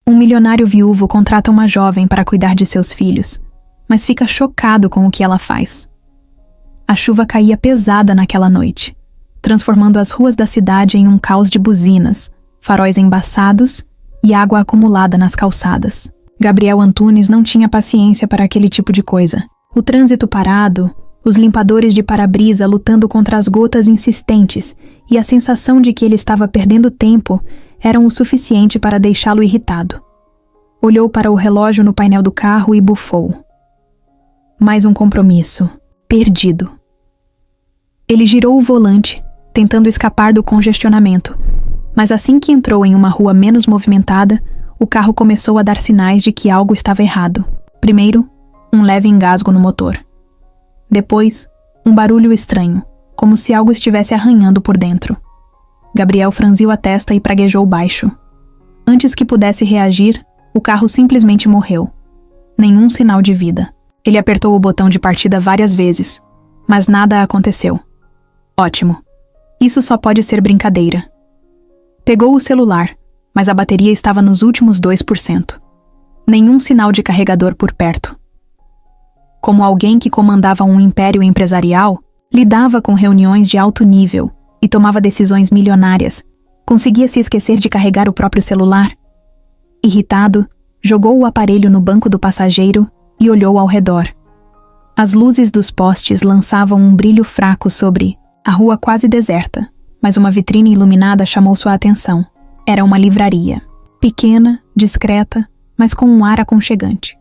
Um milionário viúvo contrata uma jovem para cuidar de seus filhos, mas fica chocado com o que ela faz. A chuva caía pesada naquela noite, transformando as ruas da cidade em um caos de buzinas, faróis embaçados e água acumulada nas calçadas. Gabriel Antunes não tinha paciência para aquele tipo de coisa. O trânsito parado, os limpadores de para-brisa lutando contra as gotas insistentes e a sensação de que ele estava perdendo tempo eram o suficiente para deixá-lo irritado. Olhou para o relógio no painel do carro e bufou. Mais um compromisso. Perdido. Ele girou o volante, tentando escapar do congestionamento, mas assim que entrou em uma rua menos movimentada, o carro começou a dar sinais de que algo estava errado. Primeiro, um leve engasgo no motor. Depois, um barulho estranho, como se algo estivesse arranhando por dentro. Gabriel franziu a testa e praguejou baixo. Antes que pudesse reagir, o carro simplesmente morreu. Nenhum sinal de vida. Ele apertou o botão de partida várias vezes, mas nada aconteceu. Ótimo. Isso só pode ser brincadeira. Pegou o celular, mas a bateria estava nos últimos 2%. Nenhum sinal de carregador por perto. Como alguém que comandava um império empresarial, lidava com reuniões de alto nível e tomava decisões milionárias, conseguia se esquecer de carregar o próprio celular. Irritado, jogou o aparelho no banco do passageiro e olhou ao redor. As luzes dos postes lançavam um brilho fraco sobre a rua quase deserta, mas uma vitrine iluminada chamou sua atenção. Era uma livraria. Pequena, discreta, mas com um ar aconchegante.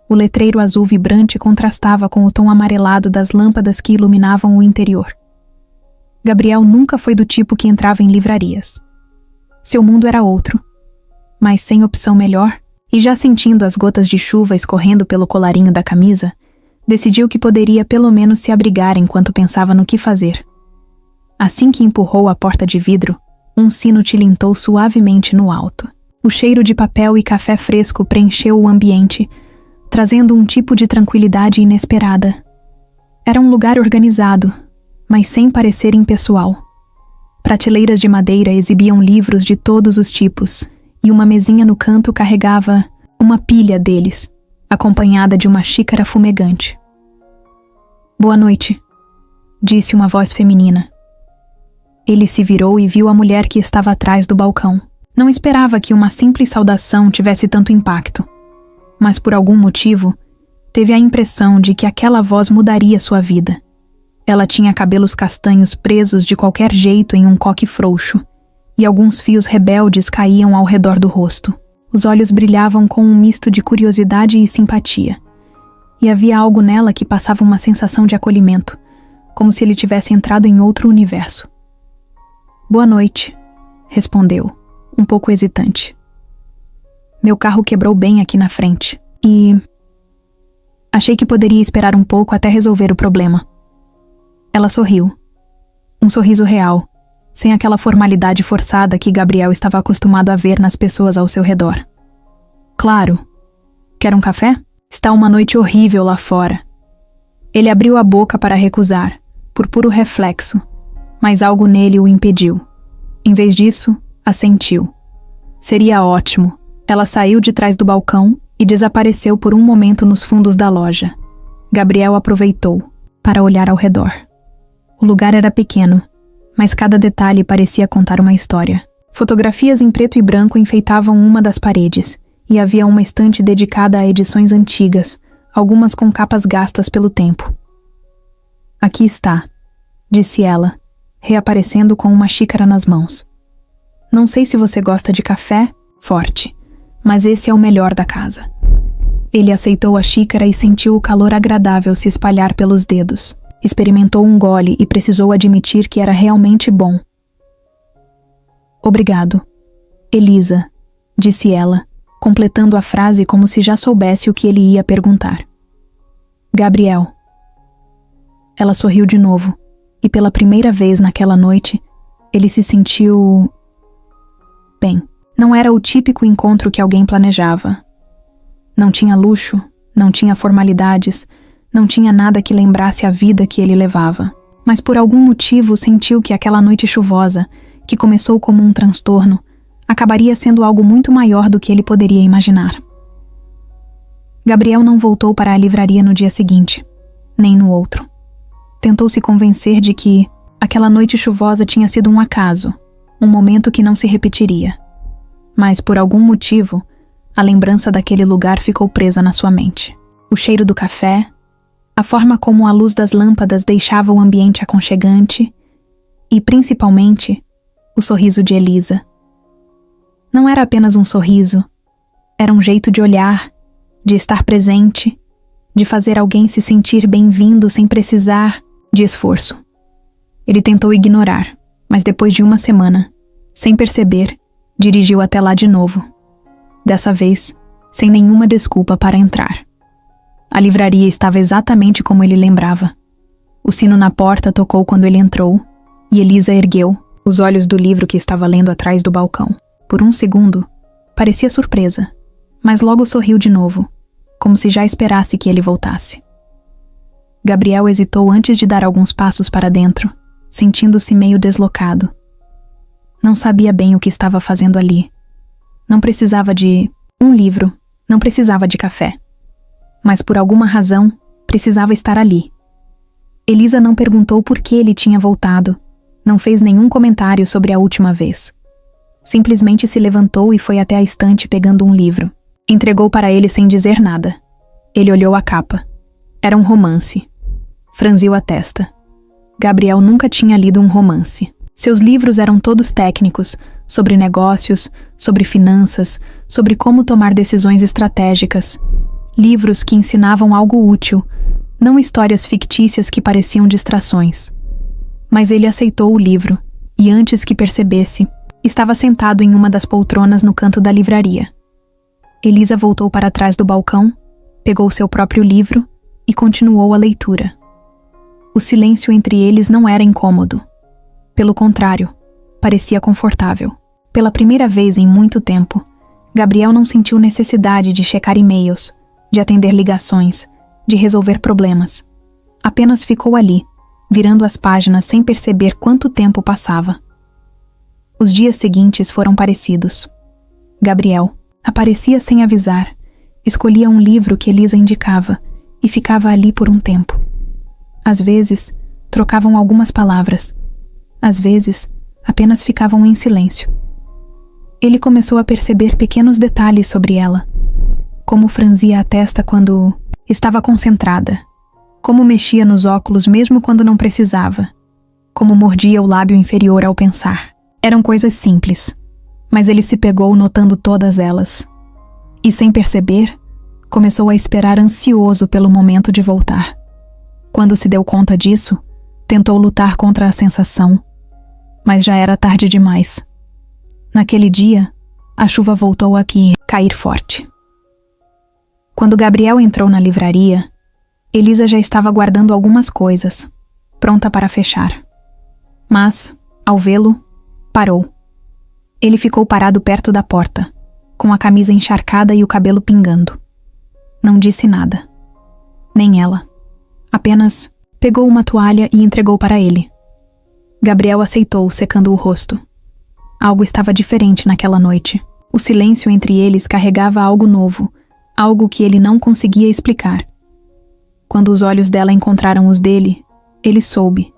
O letreiro azul vibrante contrastava com o tom amarelado das lâmpadas que iluminavam o interior. Gabriel nunca foi do tipo que entrava em livrarias. Seu mundo era outro, mas sem opção melhor, e já sentindo as gotas de chuva escorrendo pelo colarinho da camisa, decidiu que poderia pelo menos se abrigar enquanto pensava no que fazer. Assim que empurrou a porta de vidro, um sino tilintou suavemente no alto. O cheiro de papel e café fresco preencheu o ambiente, trazendo um tipo de tranquilidade inesperada. Era um lugar organizado, mas sem parecer impessoal. Prateleiras de madeira exibiam livros de todos os tipos, e uma mesinha no canto carregava uma pilha deles, acompanhada de uma xícara fumegante. "Boa noite", disse uma voz feminina. Ele se virou e viu a mulher que estava atrás do balcão. Não esperava que uma simples saudação tivesse tanto impacto, mas por algum motivo, teve a impressão de que aquela voz mudaria sua vida. Ela tinha cabelos castanhos presos de qualquer jeito em um coque frouxo, e alguns fios rebeldes caíam ao redor do rosto. Os olhos brilhavam com um misto de curiosidade e simpatia, e havia algo nela que passava uma sensação de acolhimento, como se ele tivesse entrado em outro universo. "Boa noite", respondeu, um pouco hesitante. "Meu carro quebrou bem aqui na frente, e achei que poderia esperar um pouco até resolver o problema." Ela sorriu. Um sorriso real, sem aquela formalidade forçada que Gabriel estava acostumado a ver nas pessoas ao seu redor. "Claro. Quer um café? Está uma noite horrível lá fora." Ele abriu a boca para recusar, por puro reflexo, mas algo nele o impediu. Em vez disso, assentiu. Seria ótimo. Ela saiu de trás do balcão e desapareceu por um momento nos fundos da loja. Gabriel aproveitou para olhar ao redor. O lugar era pequeno, mas cada detalhe parecia contar uma história. Fotografias em preto e branco enfeitavam uma das paredes, e havia uma estante dedicada a edições antigas, algumas com capas gastas pelo tempo. "Aqui está", disse ela, reaparecendo com uma xícara nas mãos. "Não sei se você gosta de café forte, mas esse é o melhor da casa." Ele aceitou a xícara e sentiu o calor agradável se espalhar pelos dedos. Experimentou um gole e precisou admitir que era realmente bom. "Obrigado, Elisa", disse ela, completando a frase como se já soubesse o que ele ia perguntar. "Gabriel." Ela sorriu de novo, e pela primeira vez naquela noite, ele se sentiu bem. Não era o típico encontro que alguém planejava. Não tinha luxo, não tinha formalidades, não tinha nada que lembrasse a vida que ele levava. Mas por algum motivo sentiu que aquela noite chuvosa, que começou como um transtorno, acabaria sendo algo muito maior do que ele poderia imaginar. Gabriel não voltou para a livraria no dia seguinte, nem no outro. Tentou se convencer de que aquela noite chuvosa tinha sido um acaso, um momento que não se repetiria. Mas, por algum motivo, a lembrança daquele lugar ficou presa na sua mente. O cheiro do café, a forma como a luz das lâmpadas deixava o ambiente aconchegante e, principalmente, o sorriso de Elisa. Não era apenas um sorriso, era um jeito de olhar, de estar presente, de fazer alguém se sentir bem-vindo sem precisar de esforço. Ele tentou ignorar, mas depois de uma semana, sem perceber, dirigiu até lá de novo. Dessa vez, sem nenhuma desculpa para entrar. A livraria estava exatamente como ele lembrava. O sino na porta tocou quando ele entrou, e Elisa ergueu, os olhos do livro que estava lendo atrás do balcão. Por um segundo, parecia surpresa, mas logo sorriu de novo, como se já esperasse que ele voltasse. Gabriel hesitou antes de dar alguns passos para dentro, sentindo-se meio deslocado. Não sabia bem o que estava fazendo ali. Não precisava de um livro, não precisava de café. Mas por alguma razão, precisava estar ali. Elisa não perguntou por que ele tinha voltado, não fez nenhum comentário sobre a última vez. Simplesmente se levantou e foi até a estante pegando um livro. Entregou para ele sem dizer nada. Ele olhou a capa. Era um romance. Franziu a testa. Gabriel nunca tinha lido um romance. Seus livros eram todos técnicos, sobre negócios, sobre finanças, sobre como tomar decisões estratégicas. Livros que ensinavam algo útil, não histórias fictícias que pareciam distrações. Mas ele aceitou o livro, e antes que percebesse, estava sentado em uma das poltronas no canto da livraria. Elisa voltou para trás do balcão, pegou seu próprio livro e continuou a leitura. O silêncio entre eles não era incômodo. Pelo contrário, parecia confortável. Pela primeira vez em muito tempo, Gabriel não sentiu necessidade de checar e-mails, de atender ligações, de resolver problemas. Apenas ficou ali, virando as páginas sem perceber quanto tempo passava. Os dias seguintes foram parecidos. Gabriel aparecia sem avisar, escolhia um livro que Elisa indicava e ficava ali por um tempo. Às vezes, trocavam algumas palavras. Às vezes, apenas ficavam em silêncio. Ele começou a perceber pequenos detalhes sobre ela. Como franzia a testa quando estava concentrada. Como mexia nos óculos mesmo quando não precisava. Como mordia o lábio inferior ao pensar. Eram coisas simples, mas ele se pegou notando todas elas. E sem perceber, começou a esperar ansioso pelo momento de voltar. Quando se deu conta disso, tentou lutar contra a sensação, mas já era tarde demais. Naquele dia, a chuva voltou a cair forte. Quando Gabriel entrou na livraria, Elisa já estava guardando algumas coisas, pronta para fechar. Mas, ao vê-lo, parou. Ele ficou parado perto da porta, com a camisa encharcada e o cabelo pingando. Não disse nada. Nem ela. Apenas pegou uma toalha e entregou para ele. Gabriel aceitou, secando o rosto. Algo estava diferente naquela noite. O silêncio entre eles carregava algo novo, algo que ele não conseguia explicar. Quando os olhos dela encontraram os dele, ele soube.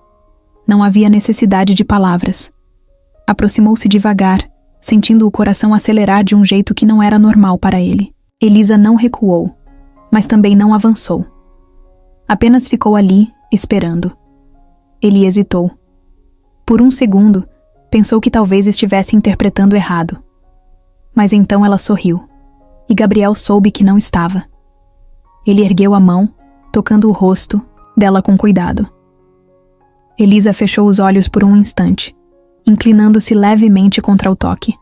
Não havia necessidade de palavras. Aproximou-se devagar, sentindo o coração acelerar de um jeito que não era normal para ele. Elisa não recuou, mas também não avançou. Apenas ficou ali, esperando. Ele hesitou. Por um segundo, pensou que talvez estivesse interpretando errado. Mas então ela sorriu, e Gabriel soube que não estava. Ele ergueu a mão, tocando o rosto dela com cuidado. Elisa fechou os olhos por um instante, inclinando-se levemente contra o toque.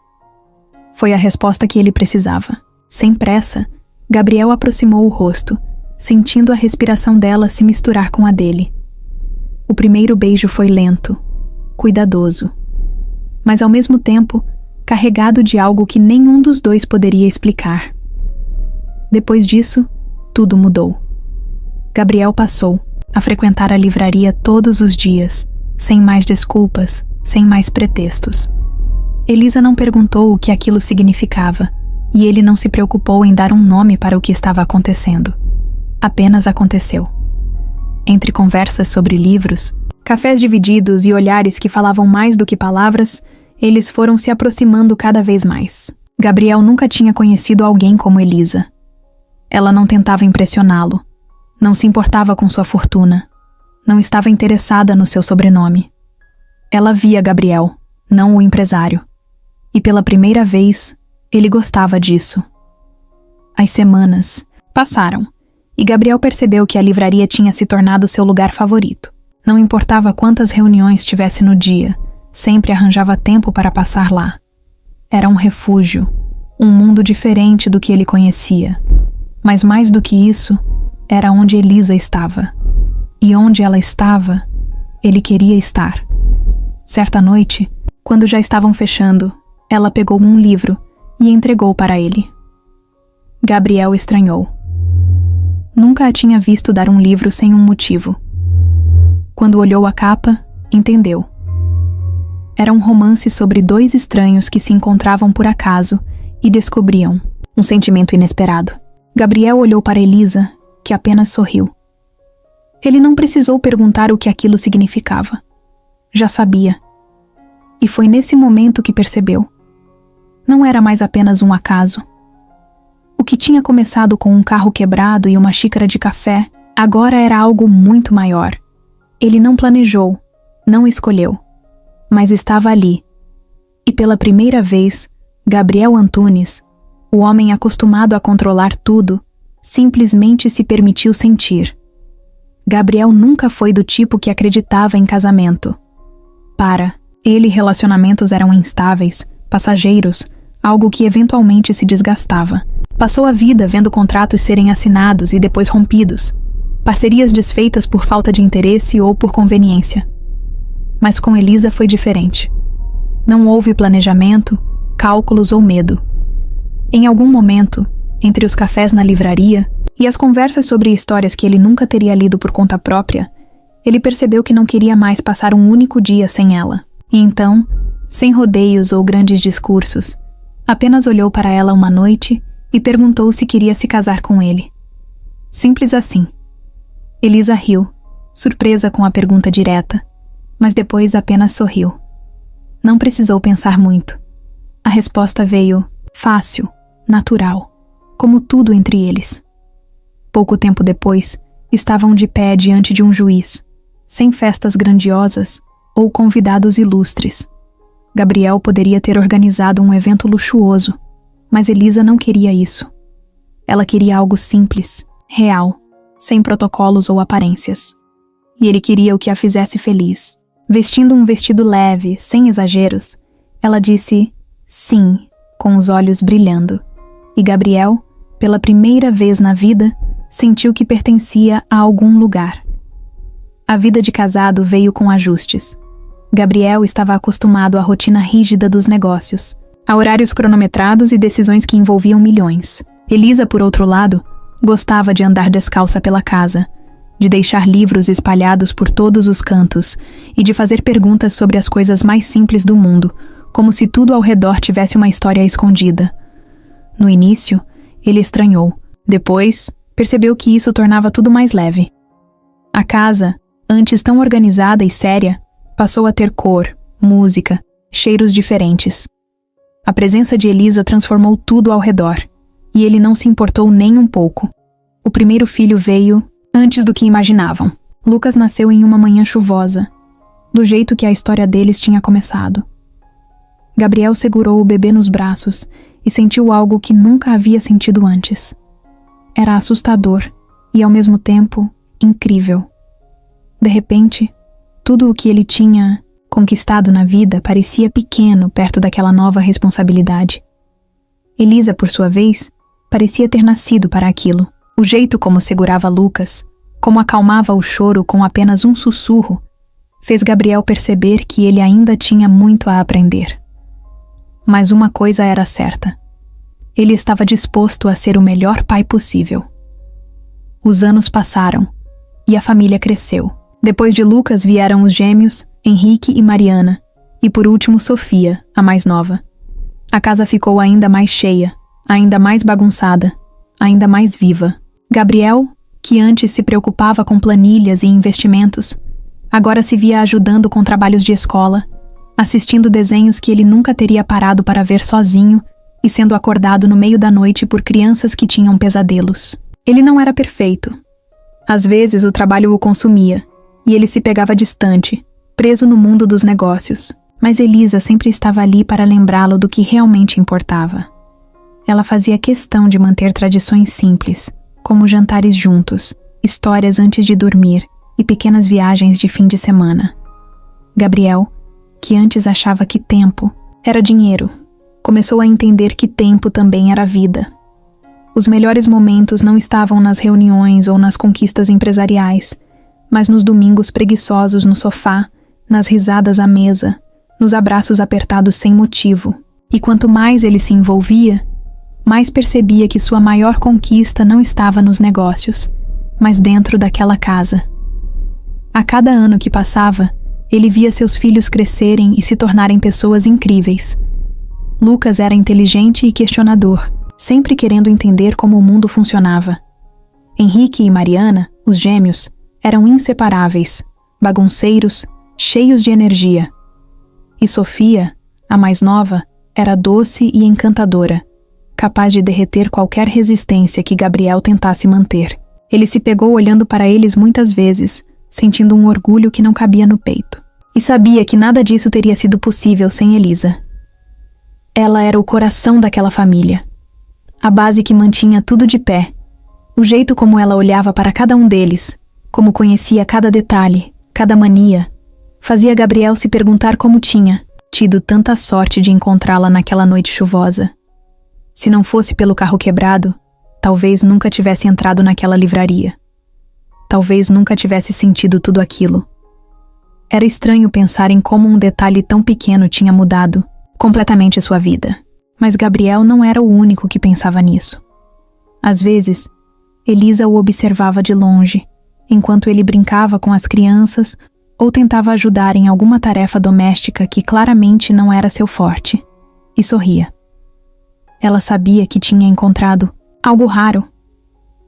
Foi a resposta que ele precisava. Sem pressa, Gabriel aproximou o rosto, sentindo a respiração dela se misturar com a dele. O primeiro beijo foi lento, cuidadoso, mas ao mesmo tempo carregado de algo que nenhum dos dois poderia explicar. Depois disso, tudo mudou. Gabriel passou a frequentar a livraria todos os dias, sem mais desculpas, sem mais pretextos. Elisa não perguntou o que aquilo significava, e ele não se preocupou em dar um nome para o que estava acontecendo. Apenas aconteceu. Entre conversas sobre livros, cafés divididos e olhares que falavam mais do que palavras, eles foram se aproximando cada vez mais. Gabriel nunca tinha conhecido alguém como Elisa. Ela não tentava impressioná-lo, não se importava com sua fortuna, não estava interessada no seu sobrenome. Ela via Gabriel, não o empresário. E pela primeira vez, ele gostava disso. As semanas passaram, e Gabriel percebeu que a livraria tinha se tornado seu lugar favorito. Não importava quantas reuniões tivesse no dia, sempre arranjava tempo para passar lá. Era um refúgio, um mundo diferente do que ele conhecia. Mas mais do que isso, era onde Elisa estava. E onde ela estava, ele queria estar. Certa noite, quando já estavam fechando, ela pegou um livro e entregou para ele. Gabriel estranhou. Nunca a tinha visto dar um livro sem um motivo. Quando olhou a capa, entendeu. Era um romance sobre dois estranhos que se encontravam por acaso e descobriam um sentimento inesperado. Gabriel olhou para Elisa, que apenas sorriu. Ele não precisou perguntar o que aquilo significava. Já sabia. E foi nesse momento que percebeu. Não era mais apenas um acaso. O que tinha começado com um carro quebrado e uma xícara de café, agora era algo muito maior. Ele não planejou, não escolheu, mas estava ali. E pela primeira vez, Gabriel Antunes, o homem acostumado a controlar tudo, simplesmente se permitiu sentir. Gabriel nunca foi do tipo que acreditava em casamento. Para ele, relacionamentos eram instáveis, passageiros, algo que eventualmente se desgastava. Passou a vida vendo contratos serem assinados e depois rompidos, parcerias desfeitas por falta de interesse ou por conveniência. Mas com Elisa foi diferente. Não houve planejamento, cálculos ou medo. Em algum momento, entre os cafés na livraria e as conversas sobre histórias que ele nunca teria lido por conta própria, ele percebeu que não queria mais passar um único dia sem ela. E então, sem rodeios ou grandes discursos, apenas olhou para ela uma noite e perguntou se queria se casar com ele. Simples assim. Elisa riu, surpresa com a pergunta direta, mas depois apenas sorriu. Não precisou pensar muito. A resposta veio fácil, natural, como tudo entre eles. Pouco tempo depois, estavam de pé diante de um juiz, sem festas grandiosas ou convidados ilustres. Gabriel poderia ter organizado um evento luxuoso, mas Elisa não queria isso. Ela queria algo simples, real, sem protocolos ou aparências. E ele queria o que a fizesse feliz. Vestindo um vestido leve, sem exageros, ela disse sim, com os olhos brilhando. E Gabriel, pela primeira vez na vida, sentiu que pertencia a algum lugar. A vida de casado veio com ajustes. Gabriel estava acostumado à rotina rígida dos negócios, a horários cronometrados e decisões que envolviam milhões. Elisa, por outro lado, gostava de andar descalça pela casa, de deixar livros espalhados por todos os cantos e de fazer perguntas sobre as coisas mais simples do mundo, como se tudo ao redor tivesse uma história escondida. No início, ele estranhou. Depois, percebeu que isso tornava tudo mais leve. A casa, antes tão organizada e séria, passou a ter cor, música, cheiros diferentes. A presença de Elisa transformou tudo ao redor, e ele não se importou nem um pouco. O primeiro filho veio antes do que imaginavam. Lucas nasceu em uma manhã chuvosa, do jeito que a história deles tinha começado. Gabriel segurou o bebê nos braços e sentiu algo que nunca havia sentido antes. Era assustador e, ao mesmo tempo, incrível. De repente, tudo o que ele tinha conquistado na vida parecia pequeno perto daquela nova responsabilidade. Elisa, por sua vez, parecia ter nascido para aquilo. O jeito como segurava Lucas, como acalmava o choro com apenas um sussurro, fez Gabriel perceber que ele ainda tinha muito a aprender. Mas uma coisa era certa. Ele estava disposto a ser o melhor pai possível. Os anos passaram, e a família cresceu. Depois de Lucas vieram os gêmeos, Henrique e Mariana, E por último, Sofia, a mais nova. A casa ficou ainda mais cheia, ainda mais bagunçada, ainda mais viva. Gabriel, que antes se preocupava com planilhas e investimentos, agora se via ajudando com trabalhos de escola, assistindo desenhos que ele nunca teria parado para ver sozinho e sendo acordado no meio da noite por crianças que tinham pesadelos. Ele não era perfeito. Às vezes o trabalho o consumia, e ele se pegava distante, preso no mundo dos negócios. Mas Elisa sempre estava ali para lembrá-lo do que realmente importava. Ela fazia questão de manter tradições simples, como jantares juntos, histórias antes de dormir e pequenas viagens de fim de semana. Gabriel, que antes achava que tempo era dinheiro, começou a entender que tempo também era vida. Os melhores momentos não estavam nas reuniões ou nas conquistas empresariais, mas nos domingos preguiçosos no sofá, nas risadas à mesa, nos abraços apertados sem motivo. E quanto mais ele se envolvia, mais percebia que sua maior conquista não estava nos negócios, mas dentro daquela casa. A cada ano que passava, ele via seus filhos crescerem e se tornarem pessoas incríveis. Lucas era inteligente e questionador, sempre querendo entender como o mundo funcionava. Henrique e Mariana, os gêmeos, eram inseparáveis, bagunceiros, cheios de energia. E Sofia, a mais nova, era doce e encantadora, capaz de derreter qualquer resistência que Gabriel tentasse manter. Ele se pegou olhando para eles muitas vezes, sentindo um orgulho que não cabia no peito. E sabia que nada disso teria sido possível sem Elisa. Ela era o coração daquela família, a base que mantinha tudo de pé, o jeito como ela olhava para cada um deles, como conhecia cada detalhe, cada mania, fazia Gabriel se perguntar como tinha tido tanta sorte de encontrá-la naquela noite chuvosa. Se não fosse pelo carro quebrado, talvez nunca tivesse entrado naquela livraria. Talvez nunca tivesse sentido tudo aquilo. Era estranho pensar em como um detalhe tão pequeno tinha mudado completamente sua vida. Mas Gabriel não era o único que pensava nisso. Às vezes, Elisa o observava de longe, enquanto ele brincava com as crianças ou tentava ajudar em alguma tarefa doméstica que claramente não era seu forte, e sorria. Ela sabia que tinha encontrado algo raro.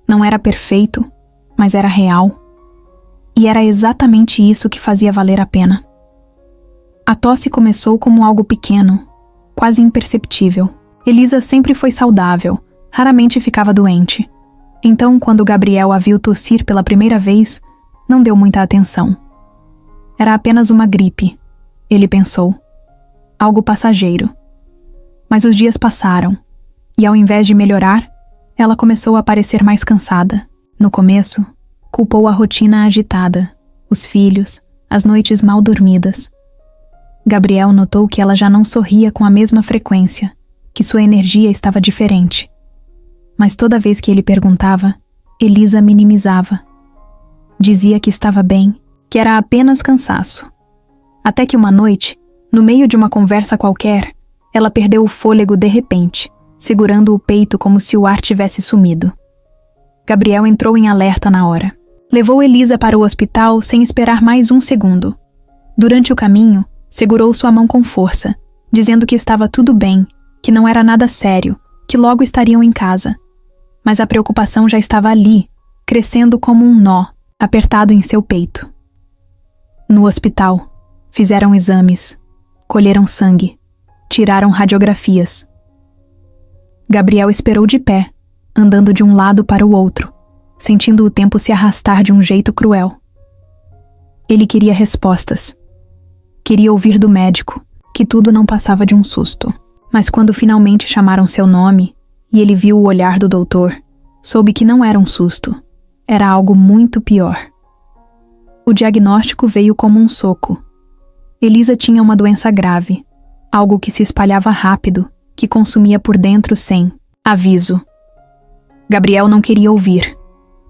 Não era perfeito, mas era real. E era exatamente isso que fazia valer a pena. A tosse começou como algo pequeno, quase imperceptível. Elisa sempre foi saudável, raramente ficava doente. Então, quando Gabriel a viu tossir pela primeira vez, não deu muita atenção. Era apenas uma gripe, ele pensou. Algo passageiro. Mas os dias passaram, e ao invés de melhorar, ela começou a parecer mais cansada. No começo, culpou a rotina agitada, os filhos, as noites mal dormidas. Gabriel notou que ela já não sorria com a mesma frequência, que sua energia estava diferente. Mas toda vez que ele perguntava, Elisa minimizava. Dizia que estava bem, que era apenas cansaço. Até que uma noite, no meio de uma conversa qualquer, ela perdeu o fôlego de repente, segurando o peito como se o ar tivesse sumido. Gabriel entrou em alerta na hora. Levou Elisa para o hospital sem esperar mais um segundo. Durante o caminho, segurou sua mão com força, dizendo que estava tudo bem, que não era nada sério, que logo estariam em casa. Mas a preocupação já estava ali, crescendo como um nó, apertado em seu peito. No hospital, fizeram exames, colheram sangue, tiraram radiografias. Gabriel esperou de pé, andando de um lado para o outro, sentindo o tempo se arrastar de um jeito cruel. Ele queria respostas. Queria ouvir do médico que tudo não passava de um susto. Mas quando finalmente chamaram seu nome e ele viu o olhar do doutor, soube que não era um susto. Era algo muito pior. O diagnóstico veio como um soco. Elisa tinha uma doença grave, algo que se espalhava rápido, que consumia por dentro sem aviso. Gabriel não queria ouvir.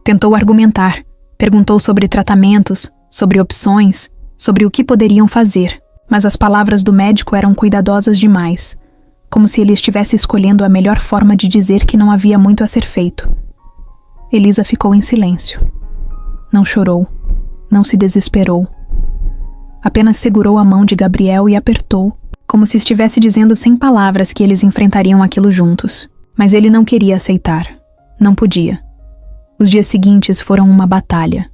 Tentou argumentar, perguntou sobre tratamentos, sobre opções, sobre o que poderiam fazer, mas as palavras do médico eram cuidadosas demais, como se ele estivesse escolhendo a melhor forma de dizer que não havia muito a ser feito. Elisa ficou em silêncio. Não chorou, não se desesperou. apenas segurou a mão de Gabriel e apertou, como se estivesse dizendo sem palavras que eles enfrentariam aquilo juntos. Mas ele não queria aceitar. Não podia. Os dias seguintes foram uma batalha.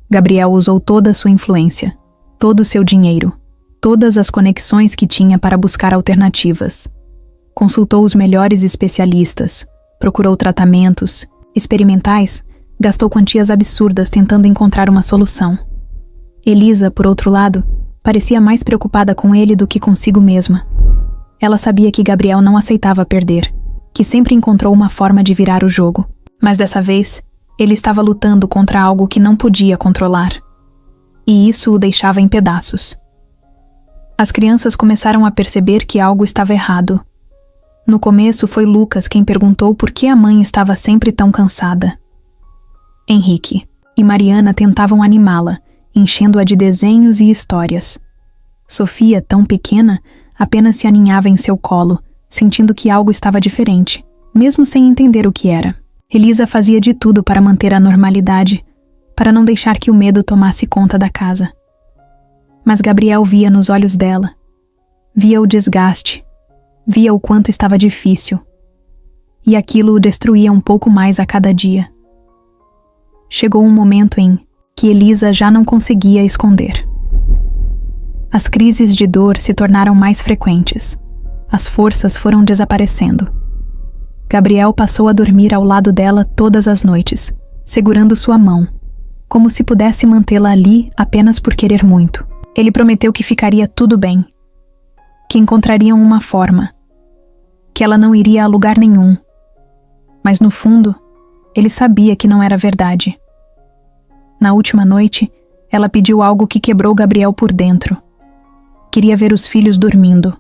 Gabriel usou toda a sua influência, todo o seu dinheiro, todas as conexões que tinha para buscar alternativas. Consultou os melhores especialistas, procurou tratamentos experimentais, gastou quantias absurdas tentando encontrar uma solução. Elisa, por outro lado, parecia mais preocupada com ele do que consigo mesma. Ela sabia que Gabriel não aceitava perder, que sempre encontrou uma forma de virar o jogo, mas dessa vez, ele estava lutando contra algo que não podia controlar. E isso o deixava em pedaços. As crianças começaram a perceber que algo estava errado. No começo foi Lucas quem perguntou por que a mãe estava sempre tão cansada. Henrique e Mariana tentavam animá-la, enchendo-a de desenhos e histórias. Sofia, tão pequena, apenas se aninhava em seu colo, sentindo que algo estava diferente, mesmo sem entender o que era. Elisa fazia de tudo para manter a normalidade, para não deixar que o medo tomasse conta da casa. Mas Gabriel via nos olhos dela. Via o desgaste. Via o quanto estava difícil. E aquilo o destruía um pouco mais a cada dia. Chegou um momento em que Elisa já não conseguia esconder. As crises de dor se tornaram mais frequentes. As forças foram desaparecendo. Gabriel passou a dormir ao lado dela todas as noites, segurando sua mão, como se pudesse mantê-la ali apenas por querer muito. Ele prometeu que ficaria tudo bem, que encontrariam uma forma, que ela não iria a lugar nenhum. Mas no fundo, ele sabia que não era verdade. Na última noite, ela pediu algo que quebrou Gabriel por dentro. Queria ver os filhos dormindo.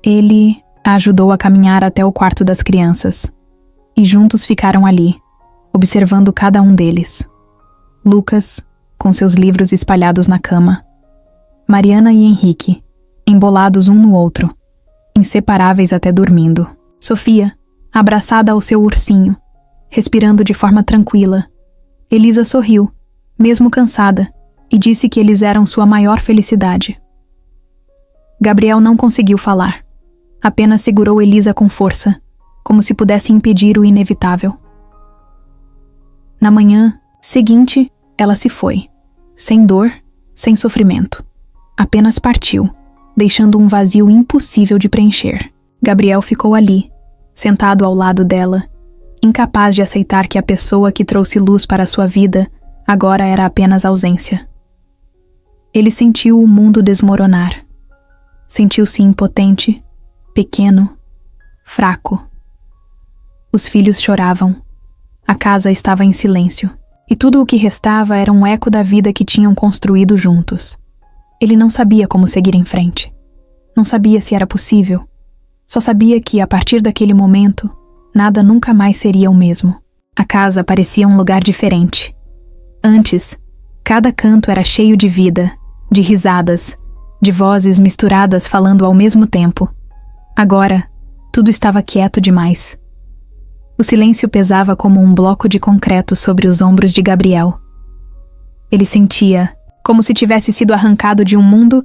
Ele a ajudou a caminhar até o quarto das crianças, e juntos ficaram ali, observando cada um deles. Lucas, com seus livros espalhados na cama. Mariana e Henrique, embolados um no outro, inseparáveis até dormindo. Sofia, abraçada ao seu ursinho, respirando de forma tranquila. Elisa sorriu, mesmo cansada, e disse que eles eram sua maior felicidade. Gabriel não conseguiu falar. Apenas segurou Elisa com força, como se pudesse impedir o inevitável. Na manhã seguinte, ela se foi, sem dor, sem sofrimento. Apenas partiu, deixando um vazio impossível de preencher. Gabriel ficou ali, sentado ao lado dela, incapaz de aceitar que a pessoa que trouxe luz para sua vida agora era apenas ausência. Ele sentiu o mundo desmoronar. Sentiu-se impotente, pequeno, fraco. Os filhos choravam. A casa estava em silêncio. E tudo o que restava era um eco da vida que tinham construído juntos. Ele não sabia como seguir em frente. Não sabia se era possível. Só sabia que, a partir daquele momento, nada nunca mais seria o mesmo. A casa parecia um lugar diferente. Antes, cada canto era cheio de vida, de risadas, de vozes misturadas falando ao mesmo tempo. Agora, tudo estava quieto demais. O silêncio pesava como um bloco de concreto sobre os ombros de Gabriel. Ele sentia como se tivesse sido arrancado de um mundo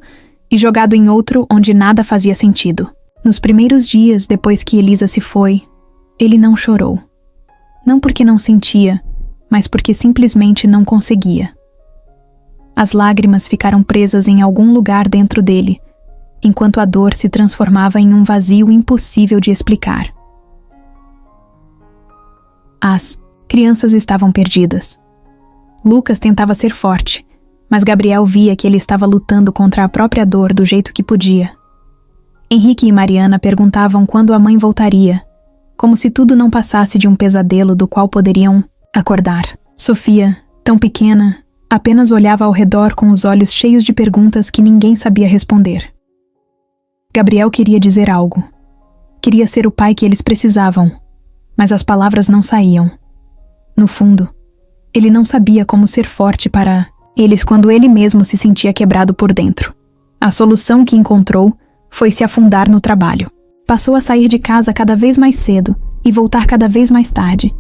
e jogado em outro onde nada fazia sentido. Nos primeiros dias depois que Elisa se foi, ele não chorou. Não porque não sentia, mas porque simplesmente não conseguia. As lágrimas ficaram presas em algum lugar dentro dele, enquanto a dor se transformava em um vazio impossível de explicar. As crianças estavam perdidas. Lucas tentava ser forte, mas Gabriel via que ele estava lutando contra a própria dor do jeito que podia. Henrique e Mariana perguntavam quando a mãe voltaria, como se tudo não passasse de um pesadelo do qual poderiam acordar. Sofia, tão pequena, apenas olhava ao redor com os olhos cheios de perguntas que ninguém sabia responder. Gabriel queria dizer algo. Queria ser o pai que eles precisavam, mas as palavras não saíam. No fundo, ele não sabia como ser forte para eles quando ele mesmo se sentia quebrado por dentro. A solução que encontrou foi se afundar no trabalho. Passou a sair de casa cada vez mais cedo e voltar cada vez mais tarde.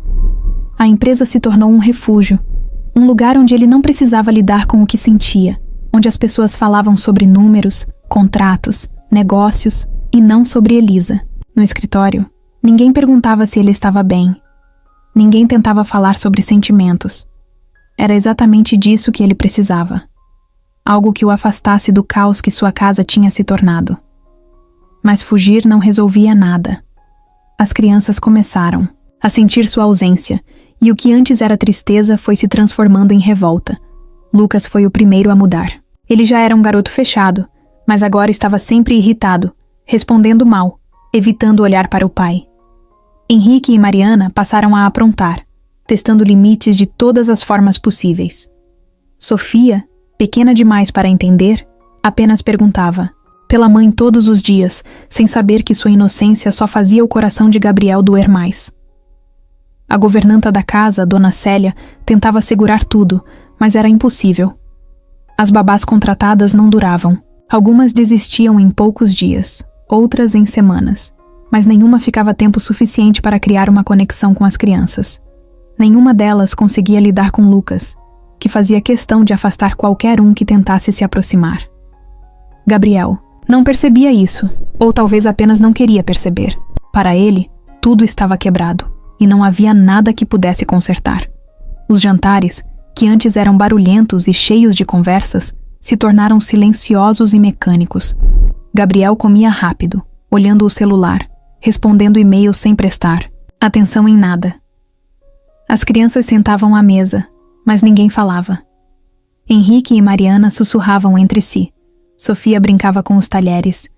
A empresa se tornou um refúgio, um lugar onde ele não precisava lidar com o que sentia, onde as pessoas falavam sobre números, contratos, negócios e não sobre Elisa. No escritório, ninguém perguntava se ele estava bem. Ninguém tentava falar sobre sentimentos. Era exatamente disso que ele precisava. Algo que o afastasse do caos que sua casa tinha se tornado. Mas fugir não resolvia nada. As crianças começaram a sentir sua ausência, e o que antes era tristeza foi se transformando em revolta. Lucas foi o primeiro a mudar. Ele já era um garoto fechado, mas agora estava sempre irritado, respondendo mal, evitando olhar para o pai. Henrique e Mariana passaram a aprontar, testando limites de todas as formas possíveis. Sofia, pequena demais para entender, apenas perguntava, pela mãe todos os dias, sem saber que sua inocência só fazia o coração de Gabriel doer mais. A governanta da casa, Dona Célia, tentava segurar tudo, mas era impossível. As babás contratadas não duravam. Algumas desistiam em poucos dias, outras em semanas, mas nenhuma ficava tempo suficiente para criar uma conexão com as crianças. Nenhuma delas conseguia lidar com Lucas, que fazia questão de afastar qualquer um que tentasse se aproximar. Gabriel não percebia isso, ou talvez apenas não queria perceber. Para ele, tudo estava quebrado, e não havia nada que pudesse consertar. Os jantares, que antes eram barulhentos e cheios de conversas, se tornaram silenciosos e mecânicos. Gabriel comia rápido, olhando o celular, respondendo e-mails sem prestar atenção em nada. As crianças sentavam à mesa, mas ninguém falava. Henrique e Mariana sussurravam entre si. Sofia brincava com os talheres.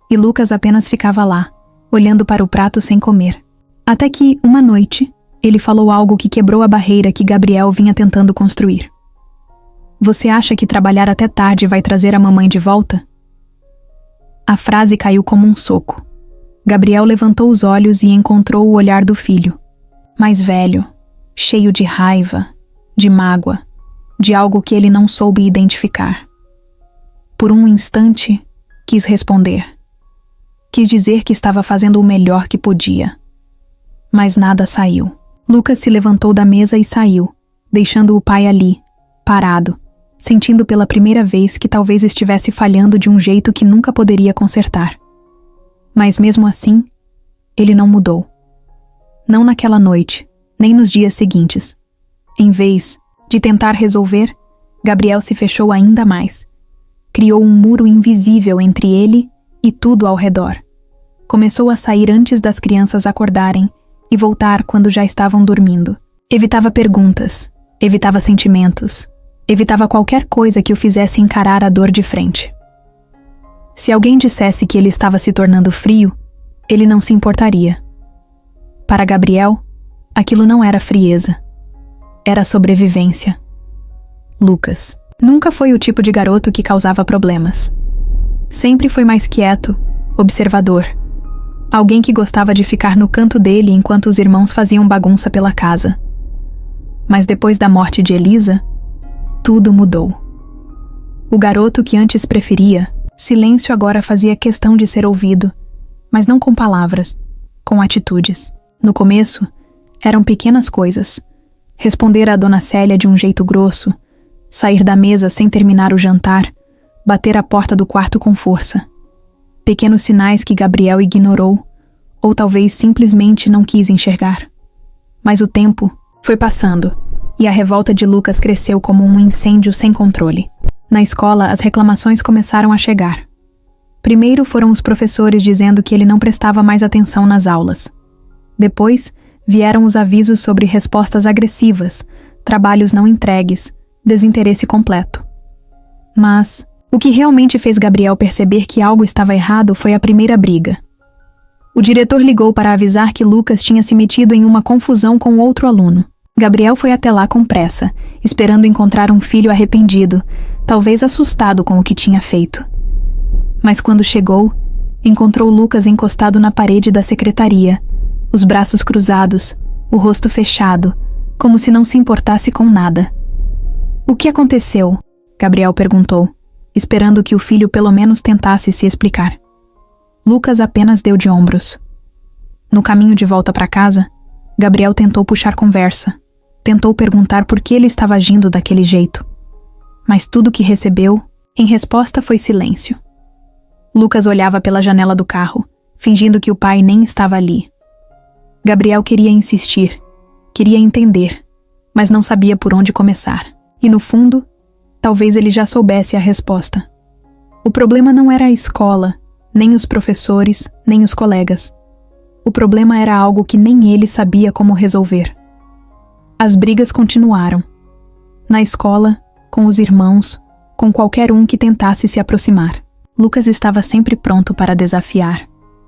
E Lucas apenas ficava lá, olhando para o prato sem comer. Até que, uma noite, ele falou algo que quebrou a barreira que Gabriel vinha tentando construir. Você acha que trabalhar até tarde vai trazer a mamãe de volta? A frase caiu como um soco. Gabriel levantou os olhos e encontrou o olhar do filho. Mais velho, cheio de raiva, de mágoa, de algo que ele não soube identificar. Por um instante, quis responder. Quis dizer que estava fazendo o melhor que podia. Mas nada saiu. Lucas se levantou da mesa e saiu, deixando o pai ali, parado, sentindo pela primeira vez que talvez estivesse falhando de um jeito que nunca poderia consertar. Mas mesmo assim, ele não mudou. Não naquela noite, nem nos dias seguintes. Em vez de tentar resolver, Gabriel se fechou ainda mais. Criou um muro invisível entre ele e tudo ao redor. Começou a sair antes das crianças acordarem e voltar quando já estavam dormindo. Evitava perguntas, evitava sentimentos, evitava qualquer coisa que o fizesse encarar a dor de frente. Se alguém dissesse que ele estava se tornando frio, ele não se importaria. Para Gabriel, aquilo não era frieza. Era sobrevivência. Lucas nunca foi o tipo de garoto que causava problemas. Sempre foi mais quieto, observador. Alguém que gostava de ficar no canto dele enquanto os irmãos faziam bagunça pela casa. Mas depois da morte de Elisa, tudo mudou. O garoto que antes preferia, silêncio agora fazia questão de ser ouvido, mas não com palavras, com atitudes. No começo, eram pequenas coisas. Responder a Dona Célia de um jeito grosso, sair da mesa sem terminar o jantar, bater a porta do quarto com força. Pequenos sinais que Gabriel ignorou, ou talvez simplesmente não quis enxergar. Mas o tempo foi passando, e a revolta de Lucas cresceu como um incêndio sem controle. Na escola, as reclamações começaram a chegar. Primeiro foram os professores dizendo que ele não prestava mais atenção nas aulas. Depois, vieram os avisos sobre respostas agressivas, trabalhos não entregues, desinteresse completo. Mas o que realmente fez Gabriel perceber que algo estava errado foi a primeira briga. O diretor ligou para avisar que Lucas tinha se metido em uma confusão com outro aluno. Gabriel foi até lá com pressa, esperando encontrar um filho arrependido, talvez assustado com o que tinha feito. Mas quando chegou, encontrou Lucas encostado na parede da secretaria, os braços cruzados, o rosto fechado, como se não se importasse com nada. O que aconteceu? Gabriel perguntou, esperando que o filho pelo menos tentasse se explicar. Lucas apenas deu de ombros. No caminho de volta para casa, Gabriel tentou puxar conversa, tentou perguntar por que ele estava agindo daquele jeito. Mas tudo que recebeu Em resposta, foi silêncio. Lucas olhava pela janela do carro, fingindo que o pai nem estava ali. Gabriel queria insistir, queria entender, mas não sabia por onde começar. E no fundo, talvez ele já soubesse a resposta. O problema não era a escola, nem os professores, nem os colegas. O problema era algo que nem ele sabia como resolver. As brigas continuaram. Na escola, com os irmãos, com qualquer um que tentasse se aproximar. Lucas estava sempre pronto para desafiar,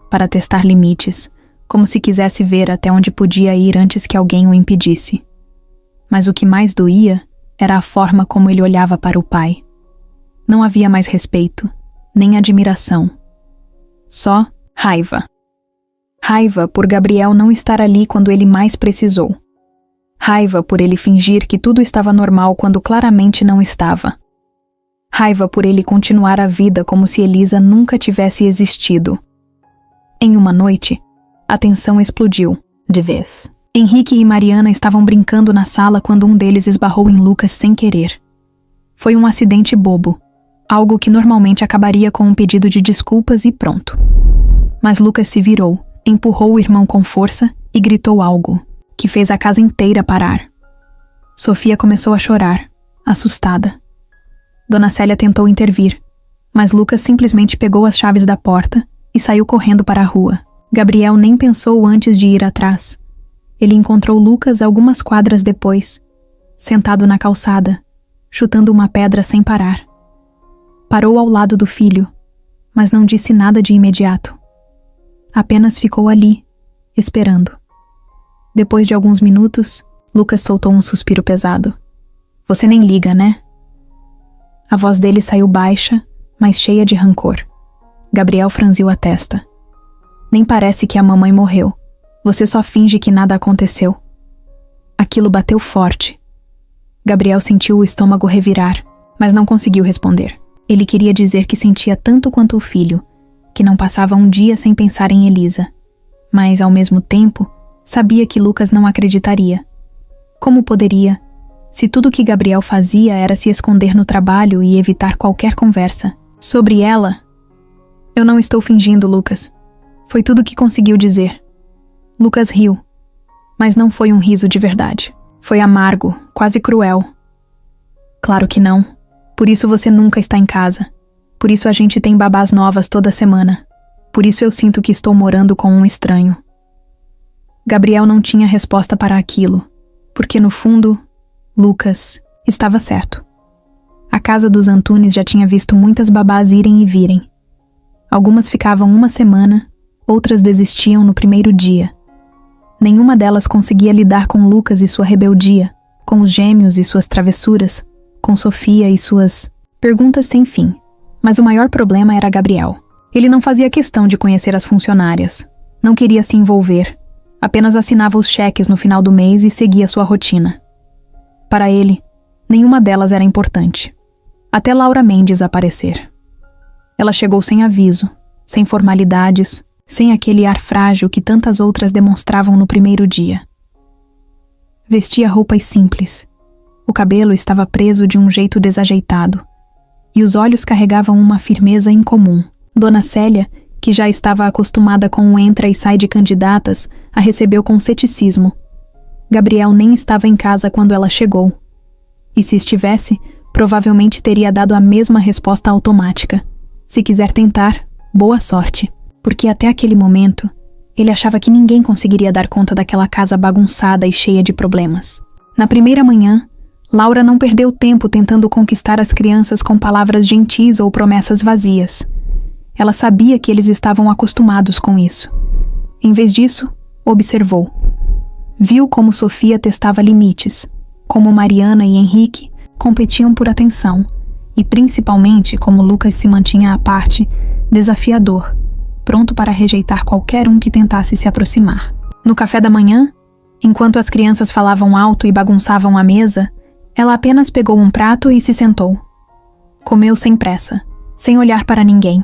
para testar limites, como se quisesse ver até onde podia ir antes que alguém o impedisse. Mas o que mais doía era a forma como ele olhava para o pai. Não havia mais respeito, nem admiração. Só raiva. Raiva por Gabriel não estar ali quando ele mais precisou. Raiva por ele fingir que tudo estava normal quando claramente não estava. Raiva por ele continuar a vida como se Elisa nunca tivesse existido. Em uma noite, a tensão explodiu, de vez. Henrique e Mariana estavam brincando na sala quando um deles esbarrou em Lucas sem querer. Foi um acidente bobo, algo que normalmente acabaria com um pedido de desculpas e pronto. Mas Lucas se virou, empurrou o irmão com força e gritou algo, que fez a casa inteira parar. Sofia começou a chorar, assustada. Dona Célia tentou intervir, mas Lucas simplesmente pegou as chaves da porta e saiu correndo para a rua. Gabriel nem pensou antes de ir atrás. Ele encontrou Lucas algumas quadras depois, sentado na calçada, chutando uma pedra sem parar. Parou ao lado do filho, mas não disse nada de imediato. Apenas ficou ali, esperando. Depois de alguns minutos, Lucas soltou um suspiro pesado. "Você nem liga, né?" A voz dele saiu baixa, mas cheia de rancor. Gabriel franziu a testa. "Nem parece que a mamãe morreu. Você só finge que nada aconteceu." Aquilo bateu forte. Gabriel sentiu o estômago revirar, mas não conseguiu responder. Ele queria dizer que sentia tanto quanto o filho, que não passava um dia sem pensar em Elisa. Mas, ao mesmo tempo, sabia que Lucas não acreditaria. Como poderia, se tudo que Gabriel fazia era se esconder no trabalho e evitar qualquer conversa sobre ela? "Eu não estou fingindo, Lucas." Foi tudo que conseguiu dizer. Lucas riu, mas não foi um riso de verdade. Foi amargo, quase cruel. "Claro que não. Por isso você nunca está em casa. Por isso a gente tem babás novas toda semana. Por isso eu sinto que estou morando com um estranho." Gabriel não tinha resposta para aquilo, porque no fundo, Lucas estava certo. A casa dos Antunes já tinha visto muitas babás irem e virem. Algumas ficavam uma semana, outras desistiam no primeiro dia. Nenhuma delas conseguia lidar com Lucas e sua rebeldia, com os gêmeos e suas travessuras, com Sofia e suas perguntas sem fim. Mas o maior problema era Gabriel. Ele não fazia questão de conhecer as funcionárias, não queria se envolver, apenas assinava os cheques no final do mês e seguia sua rotina. Para ele, nenhuma delas era importante. Até Laura Mendes aparecer. Ela chegou sem aviso, sem formalidades, sem aquele ar frágil que tantas outras demonstravam no primeiro dia. Vestia roupas simples. O cabelo estava preso de um jeito desajeitado, e os olhos carregavam uma firmeza incomum. Dona Célia, que já estava acostumada com o entra e sai de candidatas, a recebeu com ceticismo. Gabriel nem estava em casa quando ela chegou. E se estivesse, provavelmente teria dado a mesma resposta automática. Se quiser tentar, boa sorte. Porque até aquele momento, ele achava que ninguém conseguiria dar conta daquela casa bagunçada e cheia de problemas. Na primeira manhã, Laura não perdeu tempo tentando conquistar as crianças com palavras gentis ou promessas vazias. Ela sabia que eles estavam acostumados com isso. Em vez disso, observou. Viu como Sofia testava limites, como Mariana e Henrique competiam por atenção, e principalmente como Lucas se mantinha à parte, desafiador, pronto para rejeitar qualquer um que tentasse se aproximar. No café da manhã, enquanto as crianças falavam alto e bagunçavam a mesa, ela apenas pegou um prato e se sentou. Comeu sem pressa, sem olhar para ninguém.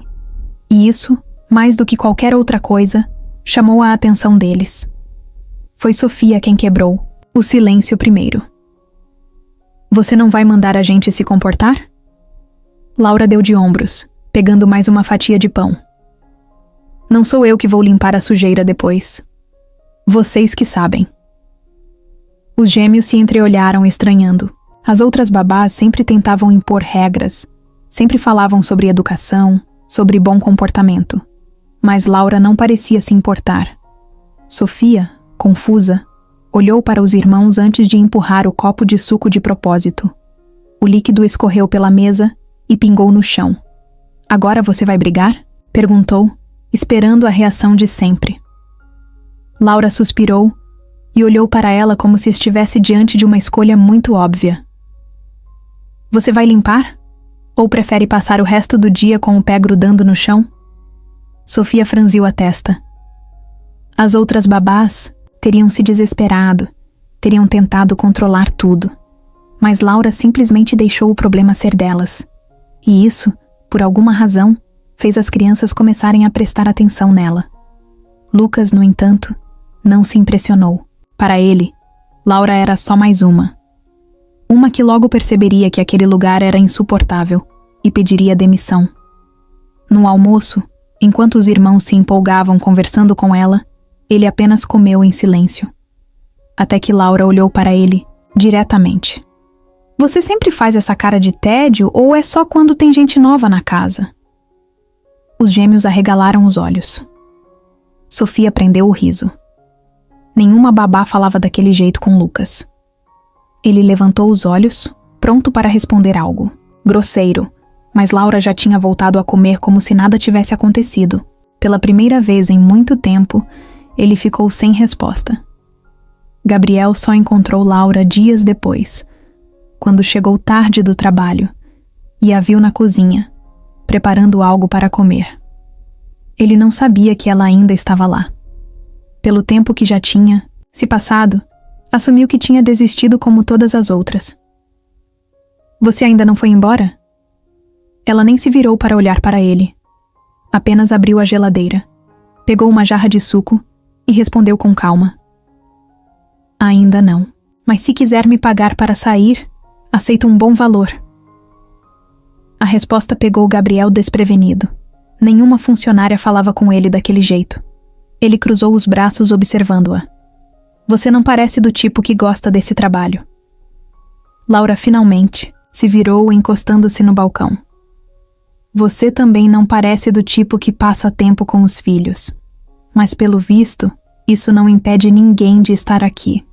E isso, mais do que qualquer outra coisa, chamou a atenção deles. Foi Sofia quem quebrou o silêncio primeiro. "Você não vai mandar a gente se comportar?" Laura deu de ombros, pegando mais uma fatia de pão. Não sou eu que vou limpar a sujeira depois. Vocês que sabem. Os gêmeos se entreolharam estranhando. As outras babás sempre tentavam impor regras, sempre falavam sobre educação, sobre bom comportamento. Mas Laura não parecia se importar. Sofia, confusa, olhou para os irmãos antes de empurrar o copo de suco de propósito. O líquido escorreu pela mesa e pingou no chão. Agora você vai brigar? Perguntou, esperando a reação de sempre. Laura suspirou e olhou para ela como se estivesse diante de uma escolha muito óbvia. Você vai limpar? Ou prefere passar o resto do dia com o pé grudando no chão? Sofia franziu a testa. As outras babás teriam se desesperado, teriam tentado controlar tudo. Mas Laura simplesmente deixou o problema ser delas. E isso, por alguma razão, fez as crianças começarem a prestar atenção nela. Lucas, no entanto, não se impressionou. Para ele, Laura era só mais uma. Uma que logo perceberia que aquele lugar era insuportável e pediria demissão. No almoço, enquanto os irmãos se empolgavam conversando com ela, ele apenas comeu em silêncio. Até que Laura olhou para ele diretamente. Você sempre faz essa cara de tédio ou é só quando tem gente nova na casa? Os gêmeos arregalaram os olhos. Sofia prendeu o riso. Nenhuma babá falava daquele jeito com Lucas. Ele levantou os olhos, pronto para responder algo. Grosseiro, mas Laura já tinha voltado a comer como se nada tivesse acontecido. Pela primeira vez em muito tempo, ele ficou sem resposta. Gabriel só encontrou Laura dias depois, quando chegou tarde do trabalho, e a viu na cozinha, preparando algo para comer. Ele não sabia que ela ainda estava lá. Pelo tempo que já tinha se passado, assumiu que tinha desistido como todas as outras. Você ainda não foi embora? Ela nem se virou para olhar para ele. Apenas abriu a geladeira, pegou uma jarra de suco e respondeu com calma. Ainda não, mas se quiser me pagar para sair, aceito um bom valor. A resposta pegou Gabriel desprevenido. Nenhuma funcionária falava com ele daquele jeito. Ele cruzou os braços observando-a. Você não parece do tipo que gosta desse trabalho. Laura finalmente se virou encostando-se no balcão. Você também não parece do tipo que passa tempo com os filhos. Mas pelo visto, isso não impede ninguém de estar aqui.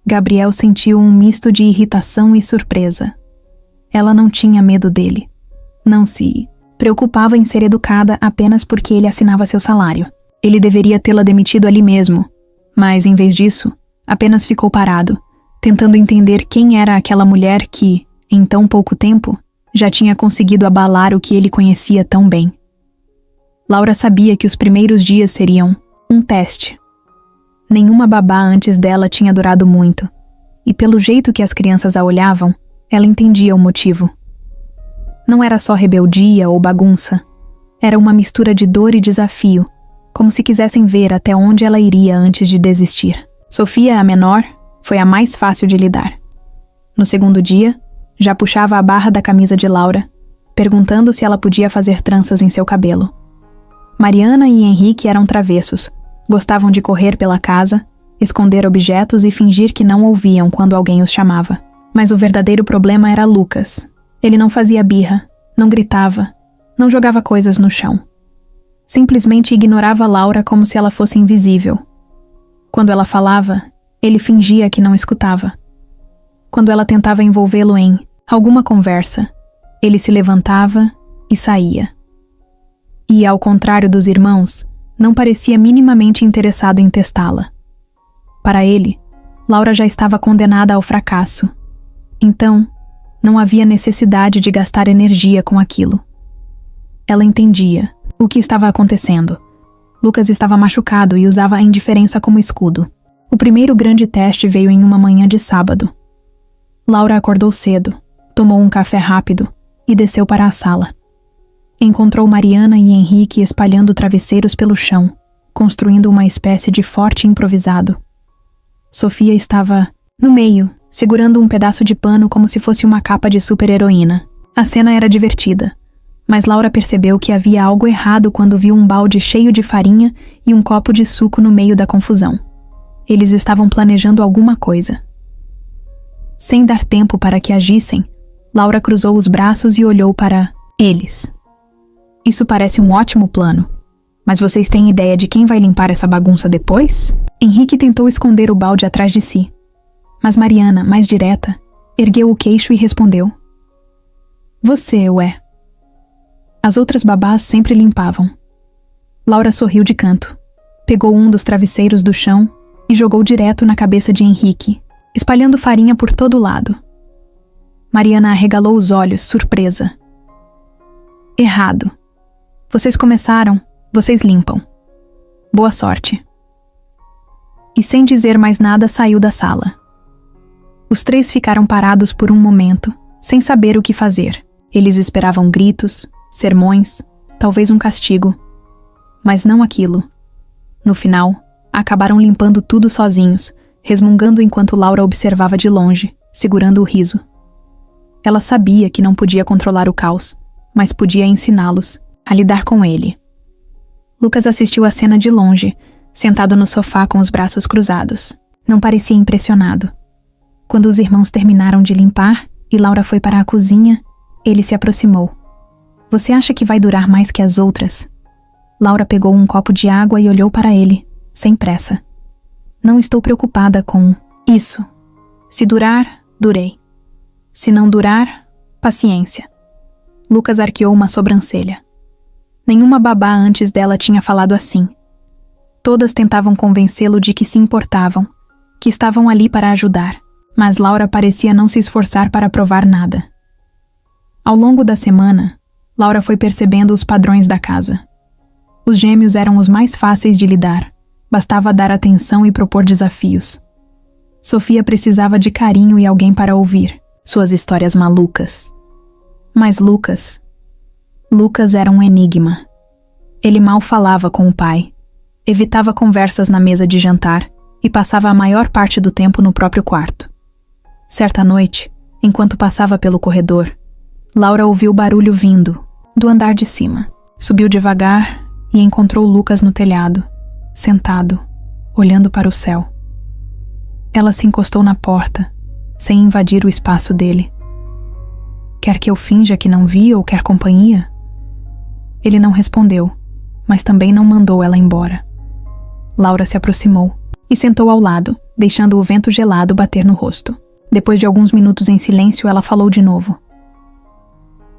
Gabriel sentiu um misto de irritação e surpresa. Ela não tinha medo dele. Não se preocupava em ser educada apenas porque ele assinava seu salário. Ele deveria tê-la demitido ali mesmo. Mas, em vez disso, apenas ficou parado, tentando entender quem era aquela mulher que, em tão pouco tempo, já tinha conseguido abalar o que ele conhecia tão bem. Laura sabia que os primeiros dias seriam um teste. Nenhuma babá antes dela tinha durado muito, e pelo jeito que as crianças a olhavam, ela entendia o motivo. Não era só rebeldia ou bagunça, era uma mistura de dor e desafio, como se quisessem ver até onde ela iria antes de desistir. Sofia, a menor, foi a mais fácil de lidar. No segundo dia, já puxava a barra da camisa de Laura, perguntando se ela podia fazer tranças em seu cabelo. Mariana e Henrique eram travessos, gostavam de correr pela casa, esconder objetos e fingir que não ouviam quando alguém os chamava. Mas o verdadeiro problema era Lucas. Ele não fazia birra, não gritava, não jogava coisas no chão. Simplesmente ignorava Laura como se ela fosse invisível. Quando ela falava, ele fingia que não escutava. Quando ela tentava envolvê-lo em alguma conversa, ele se levantava e saía. E, ao contrário dos irmãos, não parecia minimamente interessado em testá-la. Para ele, Laura já estava condenada ao fracasso. Então, não havia necessidade de gastar energia com aquilo. Ela entendia o que estava acontecendo. Lucas estava machucado e usava a indiferença como escudo. O primeiro grande teste veio em uma manhã de sábado. Laura acordou cedo, tomou um café rápido e desceu para a sala. Encontrou Mariana e Henrique espalhando travesseiros pelo chão, construindo uma espécie de forte improvisado. Sofia estava no meio, segurando um pedaço de pano como se fosse uma capa de super-heroína. A cena era divertida, mas Laura percebeu que havia algo errado quando viu um balde cheio de farinha e um copo de suco no meio da confusão. Eles estavam planejando alguma coisa. Sem dar tempo para que agissem, Laura cruzou os braços e olhou para eles. Isso parece um ótimo plano. Mas vocês têm ideia de quem vai limpar essa bagunça depois? Henrique tentou esconder o balde atrás de si. Mas Mariana, mais direta, ergueu o queixo e respondeu: Você, ué. As outras babás sempre limpavam. Laura sorriu de canto, pegou um dos travesseiros do chão e jogou direto na cabeça de Henrique, espalhando farinha por todo lado. Mariana arregalou os olhos, surpresa. Errado. Vocês começaram, vocês limpam. Boa sorte. E sem dizer mais nada saiu da sala. Os três ficaram parados por um momento, sem saber o que fazer. Eles esperavam gritos, sermões, talvez um castigo. Mas não aquilo. No final, acabaram limpando tudo sozinhos, resmungando enquanto Laura observava de longe, segurando o riso. Ela sabia que não podia controlar o caos, mas podia ensiná-los a lidar com ele. Lucas assistiu a cena de longe, sentado no sofá com os braços cruzados. Não parecia impressionado. Quando os irmãos terminaram de limpar e Laura foi para a cozinha, ele se aproximou. Você acha que vai durar mais que as outras? Laura pegou um copo de água e olhou para ele, sem pressa. Não estou preocupada com isso. Se durar, durei. Se não durar, paciência. Lucas arqueou uma sobrancelha. Nenhuma babá antes dela tinha falado assim. Todas tentavam convencê-lo de que se importavam, que estavam ali para ajudar, mas Laura parecia não se esforçar para provar nada. Ao longo da semana, Laura foi percebendo os padrões da casa. Os gêmeos eram os mais fáceis de lidar, bastava dar atenção e propor desafios. Sofia precisava de carinho e alguém para ouvir suas histórias malucas. Mas Lucas era um enigma. Ele mal falava com o pai, evitava conversas na mesa de jantar e passava a maior parte do tempo no próprio quarto. Certa noite, enquanto passava pelo corredor, Laura ouviu barulho vindo do andar de cima. Subiu devagar e encontrou Lucas no telhado, sentado, olhando para o céu. Ela se encostou na porta, sem invadir o espaço dele. Quer que eu finja que não vi ou quer companhia? Ele não respondeu, mas também não mandou ela embora. Laura se aproximou e sentou ao lado, deixando o vento gelado bater no rosto. Depois de alguns minutos em silêncio, ela falou de novo.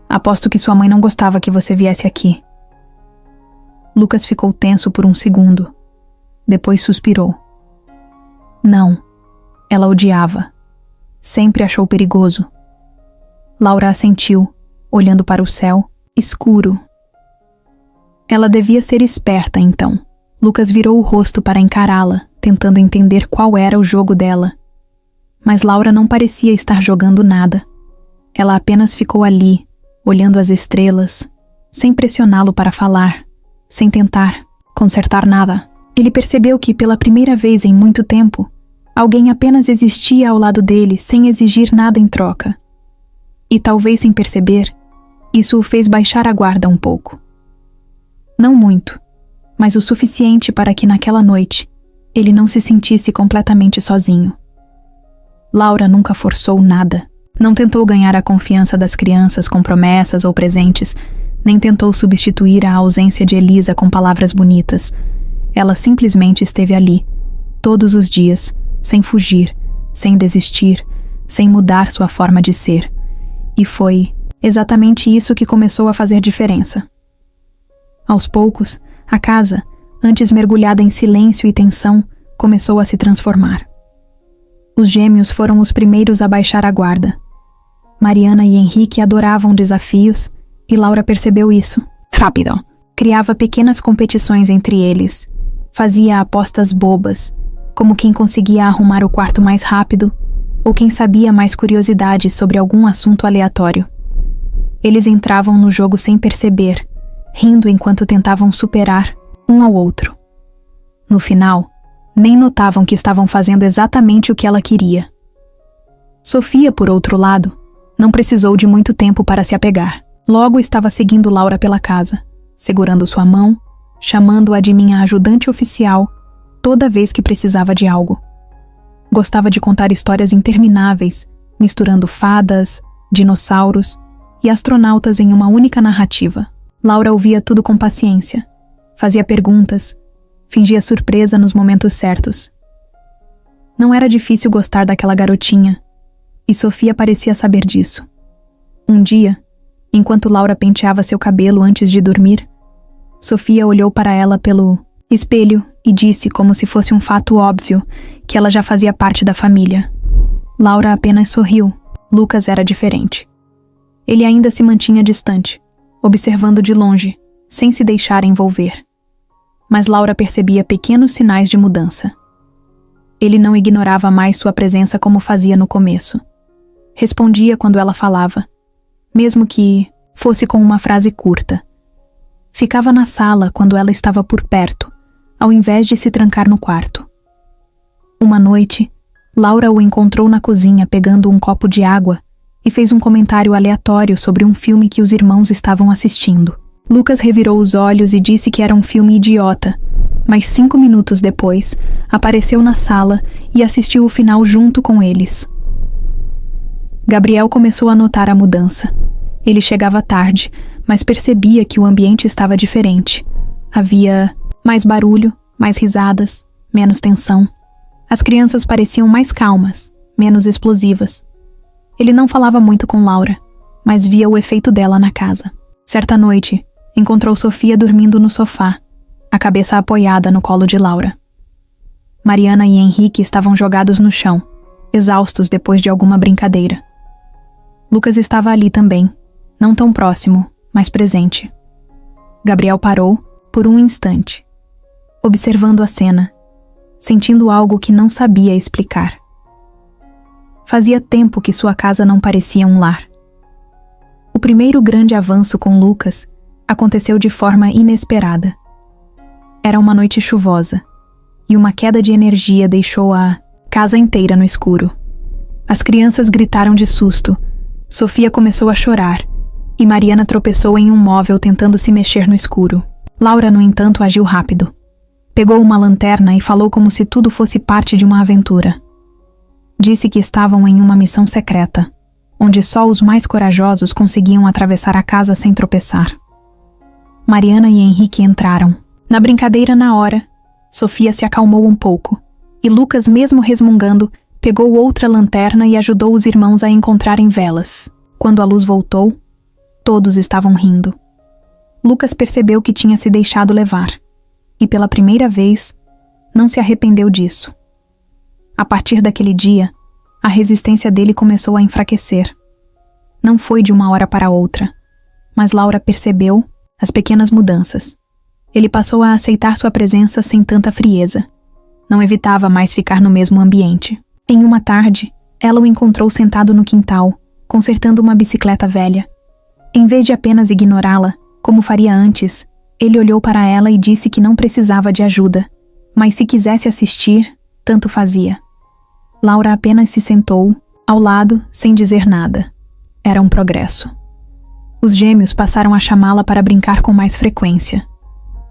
Aposto que sua mãe não gostava que você viesse aqui. Lucas ficou tenso por um segundo. Depois suspirou. Não. Ela odiava. Sempre achou perigoso. Laura assentiu, olhando para o céu, escuro. Ela devia ser esperta, então. Lucas virou o rosto para encará-la, tentando entender qual era o jogo dela. Mas Laura não parecia estar jogando nada. Ela apenas ficou ali, olhando as estrelas, sem pressioná-lo para falar, sem tentar consertar nada. Ele percebeu que, pela primeira vez em muito tempo, alguém apenas existia ao lado dele sem exigir nada em troca. E talvez sem perceber, isso o fez baixar a guarda um pouco. Não muito, mas o suficiente para que naquela noite ele não se sentisse completamente sozinho. Laura nunca forçou nada, não tentou ganhar a confiança das crianças com promessas ou presentes, nem tentou substituir a ausência de Elisa com palavras bonitas. Ela simplesmente esteve ali, todos os dias, sem fugir, sem desistir, sem mudar sua forma de ser. E foi exatamente isso que começou a fazer diferença. Aos poucos, a casa, antes mergulhada em silêncio e tensão, começou a se transformar. Os gêmeos foram os primeiros a baixar a guarda. Mariana e Henrique adoravam desafios, e Laura percebeu isso. Rápido! Criava pequenas competições entre eles. Fazia apostas bobas, como quem conseguia arrumar o quarto mais rápido, ou quem sabia mais curiosidades sobre algum assunto aleatório. Eles entravam no jogo sem perceber, rindo enquanto tentavam superar um ao outro. No final, nem notavam que estavam fazendo exatamente o que ela queria. Sofia, por outro lado, Não precisou de muito tempo para se apegar. Logo estava seguindo Laura pela casa, segurando sua mão, chamando-a de minha ajudante oficial toda vez que precisava de algo. Gostava de contar histórias intermináveis, misturando fadas, dinossauros e astronautas em uma única narrativa. Laura ouvia tudo com paciência, fazia perguntas, fingia surpresa nos momentos certos. Não era difícil gostar daquela garotinha, e Sofia parecia saber disso. Um dia, enquanto Laura penteava seu cabelo antes de dormir, Sofia olhou para ela pelo espelho e disse, como se fosse um fato óbvio, que ela já fazia parte da família. Laura apenas sorriu. Lucas era diferente. Ele ainda se mantinha distante, observando de longe, sem se deixar envolver. Mas Laura percebia pequenos sinais de mudança. Ele não ignorava mais sua presença como fazia no começo. Respondia quando ela falava, mesmo que fosse com uma frase curta. Ficava na sala quando ela estava por perto, ao invés de se trancar no quarto. Uma noite, Laura o encontrou na cozinha pegando um copo de água e fez um comentário aleatório sobre um filme que os irmãos estavam assistindo. Lucas revirou os olhos e disse que era um filme idiota, mas 5 minutos depois, apareceu na sala e assistiu o final junto com eles. Gabriel começou a notar a mudança. Ele chegava tarde, mas percebia que o ambiente estava diferente. Havia mais barulho, mais risadas, menos tensão. As crianças pareciam mais calmas, menos explosivas. Ele não falava muito com Laura, mas via o efeito dela na casa. Certa noite, encontrou Sofia dormindo no sofá, a cabeça apoiada no colo de Laura. Mariana e Henrique estavam jogados no chão, exaustos depois de alguma brincadeira. Lucas estava ali também, não tão próximo, mas presente. Gabriel parou por um instante, observando a cena, sentindo algo que não sabia explicar. Fazia tempo que sua casa não parecia um lar. O primeiro grande avanço com Lucas aconteceu de forma inesperada. Era uma noite chuvosa, e uma queda de energia deixou a casa inteira no escuro. As crianças gritaram de susto, Sofia começou a chorar, e Mariana tropeçou em um móvel tentando se mexer no escuro. Laura, no entanto, agiu rápido. Pegou uma lanterna e falou como se tudo fosse parte de uma aventura. Disse que estavam em uma missão secreta, onde só os mais corajosos conseguiam atravessar a casa sem tropeçar. Mariana e Henrique entraram. Na brincadeira na hora, Sofia se acalmou um pouco, e Lucas, mesmo resmungando, pegou outra lanterna e ajudou os irmãos a encontrarem velas. Quando a luz voltou, todos estavam rindo. Lucas percebeu que tinha se deixado levar, e pela primeira vez, não se arrependeu disso. A partir daquele dia, a resistência dele começou a enfraquecer. Não foi de uma hora para outra, mas Laura percebeu as pequenas mudanças. Ele passou a aceitar sua presença sem tanta frieza. Não evitava mais ficar no mesmo ambiente. Em uma tarde, ela o encontrou sentado no quintal, consertando uma bicicleta velha. Em vez de apenas ignorá-la, como faria antes, ele olhou para ela e disse que não precisava de ajuda, mas se quisesse assistir, tanto fazia. Laura apenas se sentou, ao lado, sem dizer nada. Era um progresso. Os gêmeos passaram a chamá-la para brincar com mais frequência.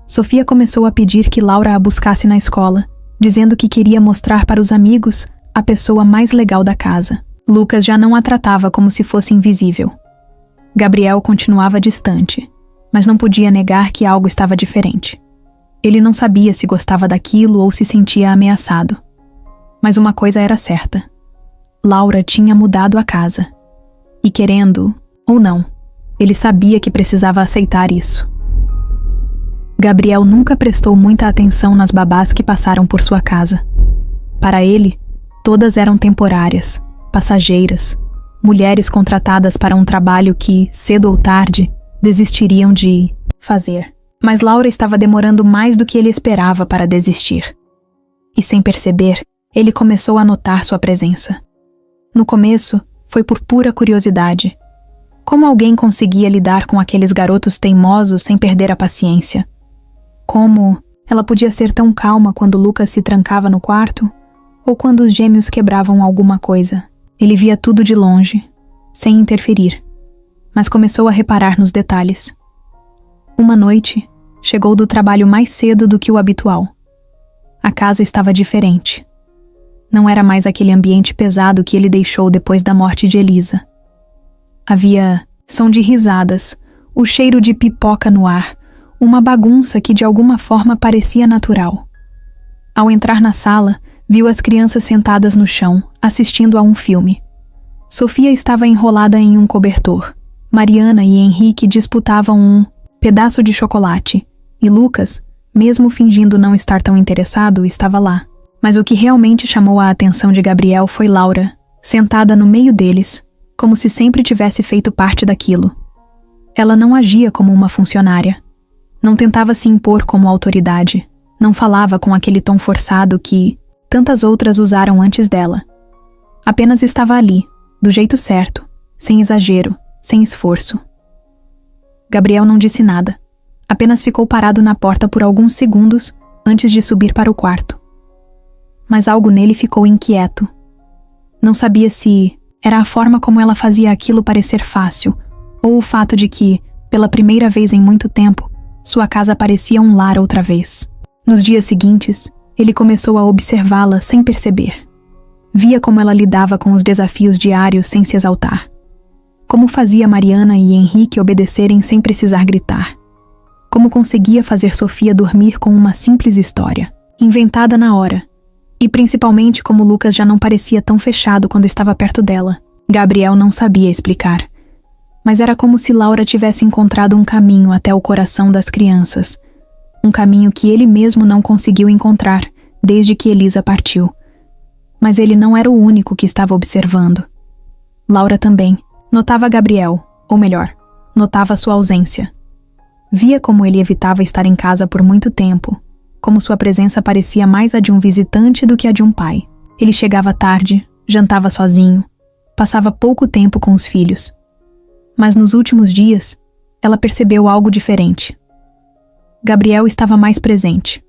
Sofia começou a pedir que Laura a buscasse na escola, dizendo que queria mostrar para os amigos a pessoa mais legal da casa. Lucas já não a tratava como se fosse invisível. Gabriel continuava distante, mas não podia negar que algo estava diferente. Ele não sabia se gostava daquilo ou se sentia ameaçado. Mas uma coisa era certa. Laura tinha mudado a casa. E querendo, ou não, ele sabia que precisava aceitar isso. Gabriel nunca prestou muita atenção nas babás que passaram por sua casa. Para ele, todas eram temporárias, passageiras, mulheres contratadas para um trabalho que, cedo ou tarde, desistiriam de fazer. Mas Laura estava demorando mais do que ele esperava para desistir. E sem perceber, ele começou a notar sua presença. No começo, foi por pura curiosidade. Como alguém conseguia lidar com aqueles garotos teimosos sem perder a paciência? Como ela podia ser tão calma quando Lucas se trancava no quarto? Ou quando os gêmeos quebravam alguma coisa? Ele via tudo de longe, sem interferir, mas começou a reparar nos detalhes. Uma noite, chegou do trabalho mais cedo do que o habitual. A casa estava diferente. Não era mais aquele ambiente pesado que ele deixou depois da morte de Elisa. Havia som de risadas, o cheiro de pipoca no ar, uma bagunça que de alguma forma parecia natural. Ao entrar na sala, viu as crianças sentadas no chão, assistindo a um filme. Sofia estava enrolada em um cobertor. Mariana e Henrique disputavam um pedaço de chocolate, e Lucas, mesmo fingindo não estar tão interessado, estava lá. Mas o que realmente chamou a atenção de Gabriel foi Laura, sentada no meio deles, como se sempre tivesse feito parte daquilo. Ela não agia como uma funcionária. Não tentava se impor como autoridade. Não falava com aquele tom forçado que tantas outras usaram antes dela. Apenas estava ali, do jeito certo, sem exagero, sem esforço. Gabriel não disse nada. Apenas ficou parado na porta por alguns segundos antes de subir para o quarto. Mas algo nele ficou inquieto. Não sabia se era a forma como ela fazia aquilo parecer fácil, ou o fato de que, pela primeira vez em muito tempo, sua casa parecia um lar outra vez. Nos dias seguintes, ele começou a observá-la sem perceber. Via como ela lidava com os desafios diários sem se exaltar. Como fazia Mariana e Henrique obedecerem sem precisar gritar. Como conseguia fazer Sofia dormir com uma simples história, inventada na hora. E principalmente como Lucas já não parecia tão fechado quando estava perto dela. Gabriel não sabia explicar. Mas era como se Laura tivesse encontrado um caminho até o coração das crianças. Um caminho que ele mesmo não conseguiu encontrar desde que Elisa partiu. Mas ele não era o único que estava observando. Laura também notava Gabriel, ou melhor, notava sua ausência. Via como ele evitava estar em casa por muito tempo, como sua presença parecia mais a de um visitante do que a de um pai. Ele chegava tarde, jantava sozinho, passava pouco tempo com os filhos. Mas nos últimos dias, ela percebeu algo diferente. Gabriel estava mais presente.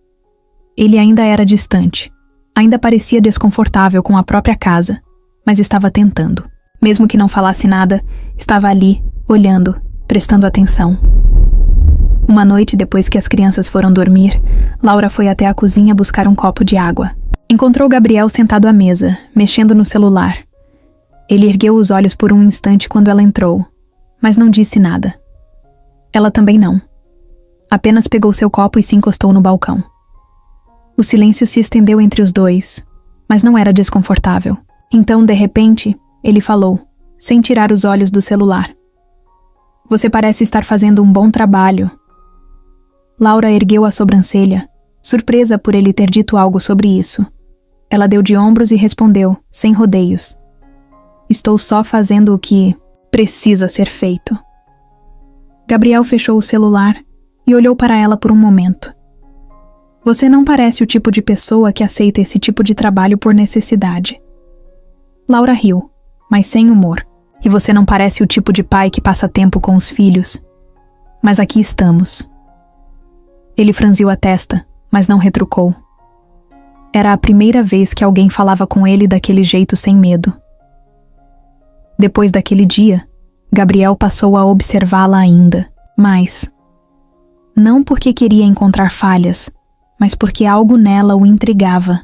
Ele ainda era distante, ainda parecia desconfortável com a própria casa, mas estava tentando. Mesmo que não falasse nada, estava ali, olhando, prestando atenção. Uma noite depois que as crianças foram dormir, Laura foi até a cozinha buscar um copo de água. Encontrou Gabriel sentado à mesa, mexendo no celular. Ele ergueu os olhos por um instante quando ela entrou, mas não disse nada. Ela também não. Apenas pegou seu copo e se encostou no balcão. O silêncio se estendeu entre os dois, mas não era desconfortável. Então, de repente, ele falou, sem tirar os olhos do celular. Você parece estar fazendo um bom trabalho. Laura ergueu a sobrancelha, surpresa por ele ter dito algo sobre isso. Ela deu de ombros e respondeu, sem rodeios. Estou só fazendo o que precisa ser feito. Gabriel fechou o celular e olhou para ela por um momento. Você não parece o tipo de pessoa que aceita esse tipo de trabalho por necessidade. Laura riu, mas sem humor. E você não parece o tipo de pai que passa tempo com os filhos. Mas aqui estamos. Ele franziu a testa, mas não retrucou. Era a primeira vez que alguém falava com ele daquele jeito sem medo. Depois daquele dia, Gabriel passou a observá-la ainda, mais. Não porque queria encontrar falhas, mas porque algo nela o intrigava.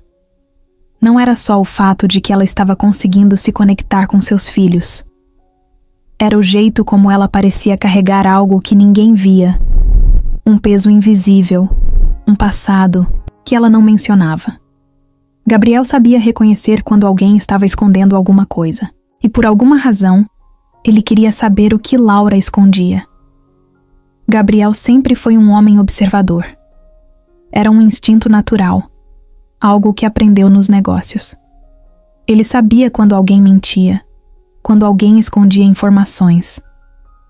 Não era só o fato de que ela estava conseguindo se conectar com seus filhos. Era o jeito como ela parecia carregar algo que ninguém via. Um peso invisível, um passado que ela não mencionava. Gabriel sabia reconhecer quando alguém estava escondendo alguma coisa. E por alguma razão, ele queria saber o que Laura escondia. Gabriel sempre foi um homem observador. Era um instinto natural, algo que aprendeu nos negócios. Ele sabia quando alguém mentia, quando alguém escondia informações,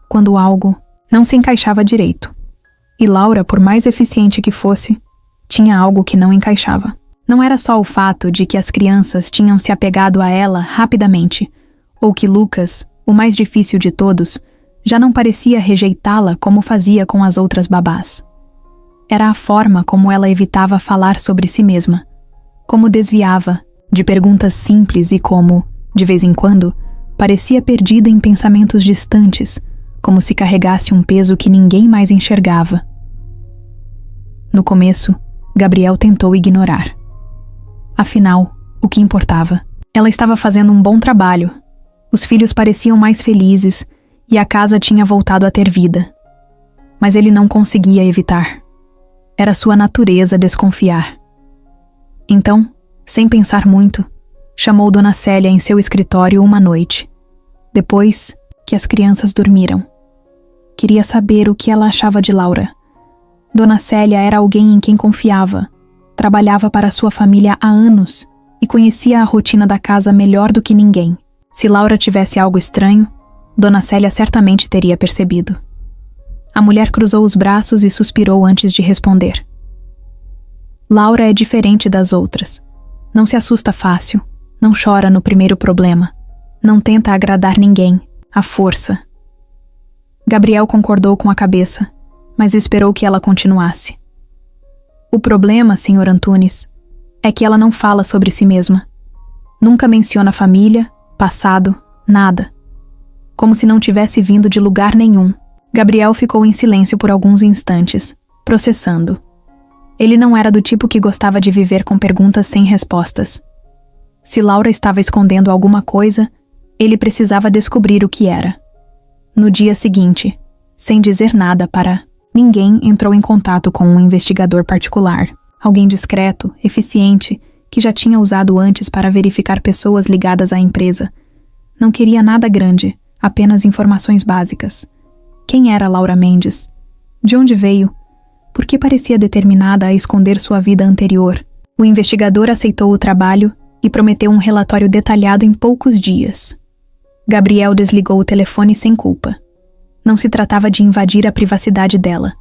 quando algo não se encaixava direito. E Laura, por mais eficiente que fosse, tinha algo que não encaixava. Não era só o fato de que as crianças tinham se apegado a ela rapidamente, ou que Lucas, o mais difícil de todos, já não parecia rejeitá-la como fazia com as outras babás. Era a forma como ela evitava falar sobre si mesma, como desviava de perguntas simples e como, de vez em quando, parecia perdida em pensamentos distantes, como se carregasse um peso que ninguém mais enxergava. No começo, Gabriel tentou ignorar. Afinal, o que importava? Ela estava fazendo um bom trabalho. Os filhos pareciam mais felizes e a casa tinha voltado a ter vida. Mas ele não conseguia evitar. Era sua natureza desconfiar. Então, sem pensar muito, chamou Dona Célia em seu escritório uma noite, depois que as crianças dormiram. Queria saber o que ela achava de Laura. Dona Célia era alguém em quem confiava, trabalhava para sua família há anos e conhecia a rotina da casa melhor do que ninguém. Se Laura tivesse algo estranho, Dona Célia certamente teria percebido. A mulher cruzou os braços e suspirou antes de responder. Laura é diferente das outras. Não se assusta fácil, não chora no primeiro problema, não tenta agradar ninguém, à força. Gabriel concordou com a cabeça, mas esperou que ela continuasse. O problema, Sr. Antunes, é que ela não fala sobre si mesma. Nunca menciona família, passado, nada. Como se não tivesse vindo de lugar nenhum. Gabriel ficou em silêncio por alguns instantes, processando. Ele não era do tipo que gostava de viver com perguntas sem respostas. Se Laura estava escondendo alguma coisa, ele precisava descobrir o que era. No dia seguinte, sem dizer nada ninguém entrou em contato com um investigador particular, alguém discreto, eficiente, que já tinha usado antes para verificar pessoas ligadas à empresa. Não queria nada grande, apenas informações básicas. Quem era Laura Mendes? De onde veio? Por que parecia determinada a esconder sua vida anterior? O investigador aceitou o trabalho e prometeu um relatório detalhado em poucos dias. Gabriel desligou o telefone sem culpa. Não se tratava de invadir a privacidade dela,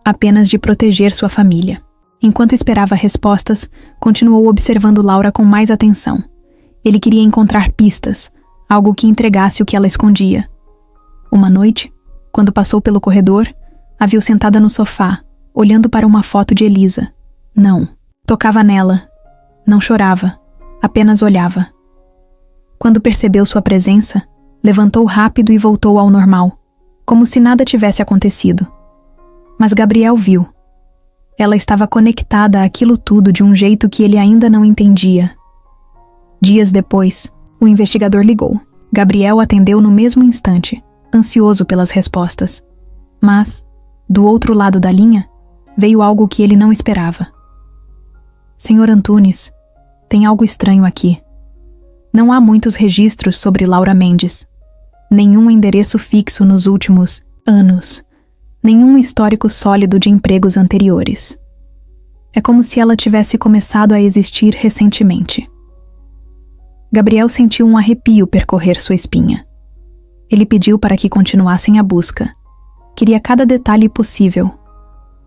apenas de proteger sua família. Enquanto esperava respostas, continuou observando Laura com mais atenção. Ele queria encontrar pistas, algo que entregasse o que ela escondia. Uma noite, quando passou pelo corredor, a viu sentada no sofá, olhando para uma foto de Elisa. Não. Tocava nela. Não chorava. Apenas olhava. Quando percebeu sua presença, levantou rápido e voltou ao normal, como se nada tivesse acontecido. Mas Gabriel viu. Ela estava conectada àquilo tudo de um jeito que ele ainda não entendia. Dias depois, o investigador ligou. Gabriel atendeu no mesmo instante, ansioso pelas respostas. Mas, do outro lado da linha, veio algo que ele não esperava. Sr. Antunes, tem algo estranho aqui. Não há muitos registros sobre Laura Mendes. Nenhum endereço fixo nos últimos anos. Nenhum histórico sólido de empregos anteriores. É como se ela tivesse começado a existir recentemente. Gabriel sentiu um arrepio percorrer sua espinha. Ele pediu para que continuassem a busca. Queria cada detalhe possível.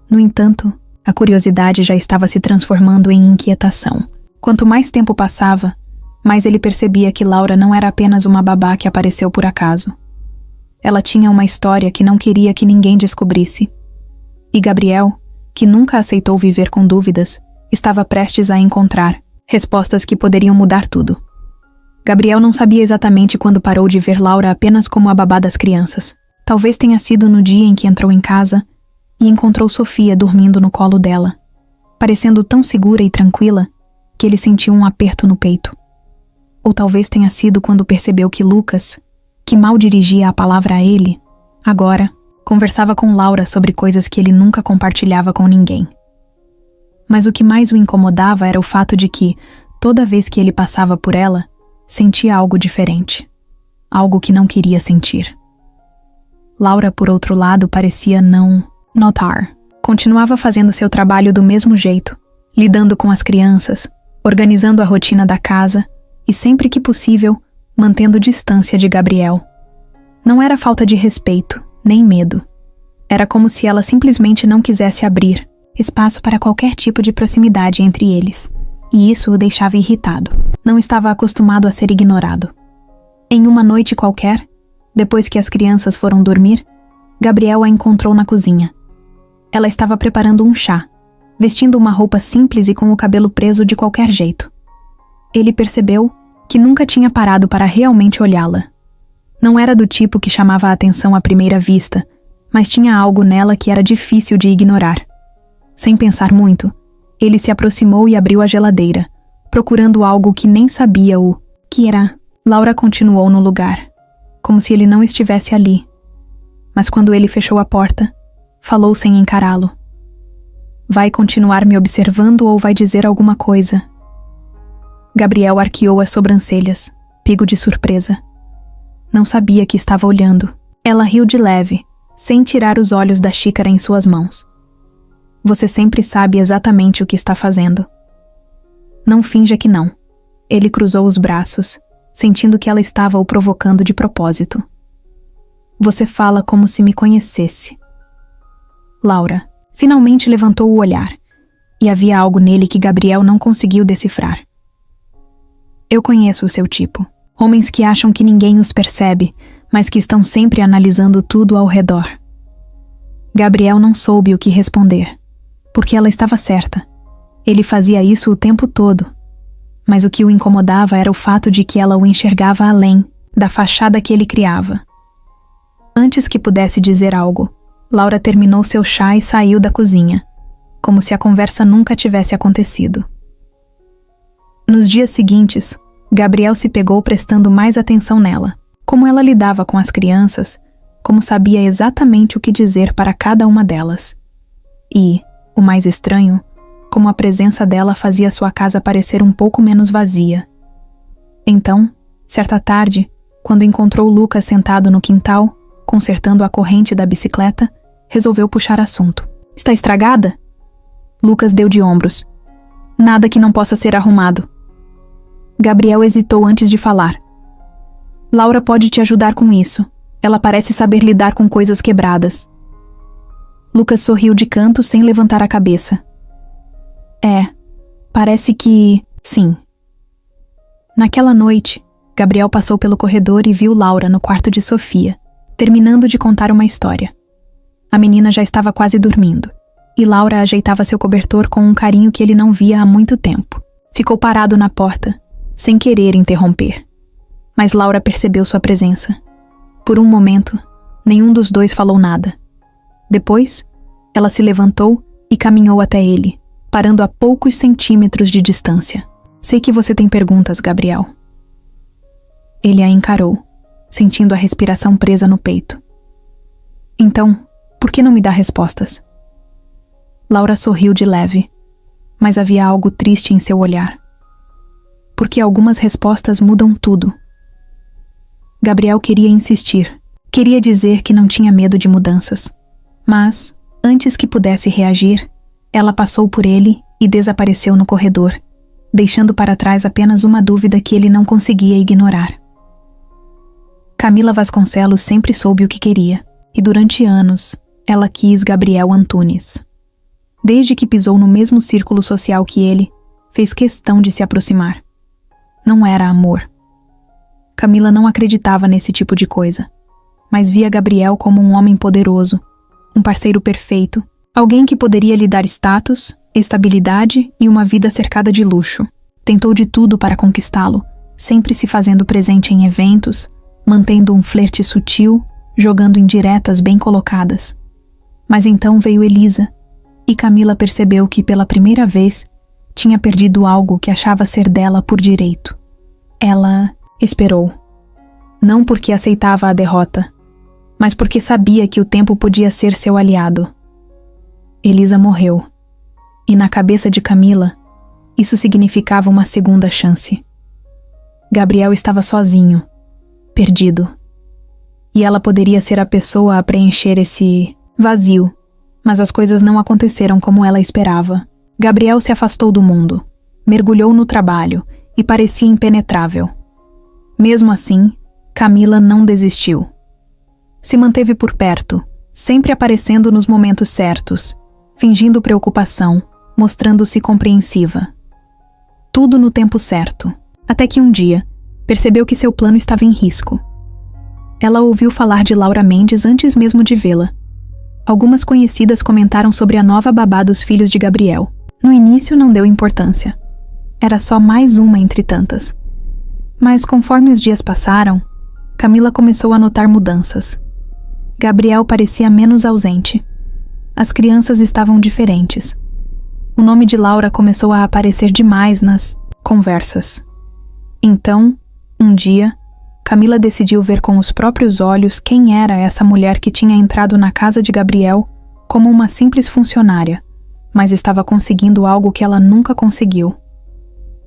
No entanto, a curiosidade já estava se transformando em inquietação. Quanto mais tempo passava, mais ele percebia que Laura não era apenas uma babá que apareceu por acaso. Ela tinha uma história que não queria que ninguém descobrisse. E Gabriel, que nunca aceitou viver com dúvidas, estava prestes a encontrar respostas que poderiam mudar tudo. Gabriel não sabia exatamente quando parou de ver Laura apenas como a babá das crianças. Talvez tenha sido no dia em que entrou em casa e encontrou Sofia dormindo no colo dela, parecendo tão segura e tranquila que ele sentiu um aperto no peito. Ou talvez tenha sido quando percebeu que Lucas, que mal dirigia a palavra a ele, agora conversava com Laura sobre coisas que ele nunca compartilhava com ninguém. Mas o que mais o incomodava era o fato de que, toda vez que ele passava por ela, sentia algo diferente. Algo que não queria sentir. Laura, por outro lado, parecia não notar. Continuava fazendo seu trabalho do mesmo jeito, lidando com as crianças, organizando a rotina da casa e, sempre que possível, mantendo distância de Gabriel. Não era falta de respeito, nem medo. Era como se ela simplesmente não quisesse abrir espaço para qualquer tipo de proximidade entre eles, e isso o deixava irritado. Não estava acostumado a ser ignorado. Em uma noite qualquer, depois que as crianças foram dormir, Gabriel a encontrou na cozinha. Ela estava preparando um chá, vestindo uma roupa simples e com o cabelo preso de qualquer jeito. Ele percebeu que nunca tinha parado para realmente olhá-la. Não era do tipo que chamava a atenção à primeira vista, mas tinha algo nela que era difícil de ignorar. Sem pensar muito, ele se aproximou e abriu a geladeira, procurando algo que nem sabia o que era. Laura continuou no lugar, como se ele não estivesse ali. Mas quando ele fechou a porta, falou sem encará-lo. Vai continuar me observando ou vai dizer alguma coisa? Gabriel arqueou as sobrancelhas, pego de surpresa. Não sabia que estava olhando. Ela riu de leve, sem tirar os olhos da xícara em suas mãos. Você sempre sabe exatamente o que está fazendo. Não finja que não. Ele cruzou os braços, sentindo que ela estava o provocando de propósito. Você fala como se me conhecesse. Laura finalmente levantou o olhar, e havia algo nele que Gabriel não conseguiu decifrar. Eu conheço o seu tipo. Homens que acham que ninguém os percebe, mas que estão sempre analisando tudo ao redor. Gabriel não soube o que responder, porque ela estava certa. Ele fazia isso o tempo todo, mas o que o incomodava era o fato de que ela o enxergava além da fachada que ele criava. Antes que pudesse dizer algo, Laura terminou seu chá e saiu da cozinha, como se a conversa nunca tivesse acontecido. Nos dias seguintes, Gabriel se pegou prestando mais atenção nela, como ela lidava com as crianças, como sabia exatamente o que dizer para cada uma delas. E, o mais estranho, como a presença dela fazia sua casa parecer um pouco menos vazia. Então, certa tarde, quando encontrou Lucas sentado no quintal, consertando a corrente da bicicleta, resolveu puxar assunto. Está estragada? Lucas deu de ombros. Nada que não possa ser arrumado. Gabriel hesitou antes de falar. Laura pode te ajudar com isso. Ela parece saber lidar com coisas quebradas. Lucas sorriu de canto sem levantar a cabeça. Parece que... sim. Naquela noite, Gabriel passou pelo corredor e viu Laura no quarto de Sofia, terminando de contar uma história. A menina já estava quase dormindo, e Laura ajeitava seu cobertor com um carinho que ele não via há muito tempo. Ficou parado na porta, sem querer interromper. Mas Laura percebeu sua presença. Por um momento, nenhum dos dois falou nada. Depois, ela se levantou e caminhou até ele, parando a poucos centímetros de distância. Sei que você tem perguntas, Gabriel. Ele a encarou, sentindo a respiração presa no peito. Então, por que não me dá respostas? Laura sorriu de leve, mas havia algo triste em seu olhar. Porque algumas respostas mudam tudo. Gabriel queria insistir, queria dizer que não tinha medo de mudanças. Mas, antes que pudesse reagir, ela passou por ele e desapareceu no corredor, deixando para trás apenas uma dúvida que ele não conseguia ignorar. Camila Vasconcelos sempre soube o que queria, e durante anos, ela quis Gabriel Antunes. Desde que pisou no mesmo círculo social que ele, fez questão de se aproximar. Não era amor. Camila não acreditava nesse tipo de coisa, mas via Gabriel como um homem poderoso, um parceiro perfeito, alguém que poderia lhe dar status, estabilidade e uma vida cercada de luxo. Tentou de tudo para conquistá-lo, sempre se fazendo presente em eventos, mantendo um flerte sutil, jogando indiretas bem colocadas. Mas então veio Elisa, e Camila percebeu que pela primeira vez tinha perdido algo que achava ser dela por direito. Ela esperou. Não porque aceitava a derrota, mas porque sabia que o tempo podia ser seu aliado. Elisa morreu, e na cabeça de Camila, isso significava uma segunda chance. Gabriel estava sozinho, perdido. E ela poderia ser a pessoa a preencher esse vazio, mas as coisas não aconteceram como ela esperava. Gabriel se afastou do mundo, mergulhou no trabalho e parecia impenetrável. Mesmo assim, Camila não desistiu. Se manteve por perto, sempre aparecendo nos momentos certos, fingindo preocupação, mostrando-se compreensiva. Tudo no tempo certo, até que um dia, percebeu que seu plano estava em risco. Ela ouviu falar de Laura Mendes antes mesmo de vê-la. Algumas conhecidas comentaram sobre a nova babá dos filhos de Gabriel. No início não deu importância. Era só mais uma entre tantas. Mas conforme os dias passaram, Camila começou a notar mudanças. Gabriel parecia menos ausente. As crianças estavam diferentes. O nome de Laura começou a aparecer demais nas conversas. Então, um dia, Camila decidiu ver com os próprios olhos quem era essa mulher que tinha entrado na casa de Gabriel como uma simples funcionária, mas estava conseguindo algo que ela nunca conseguiu.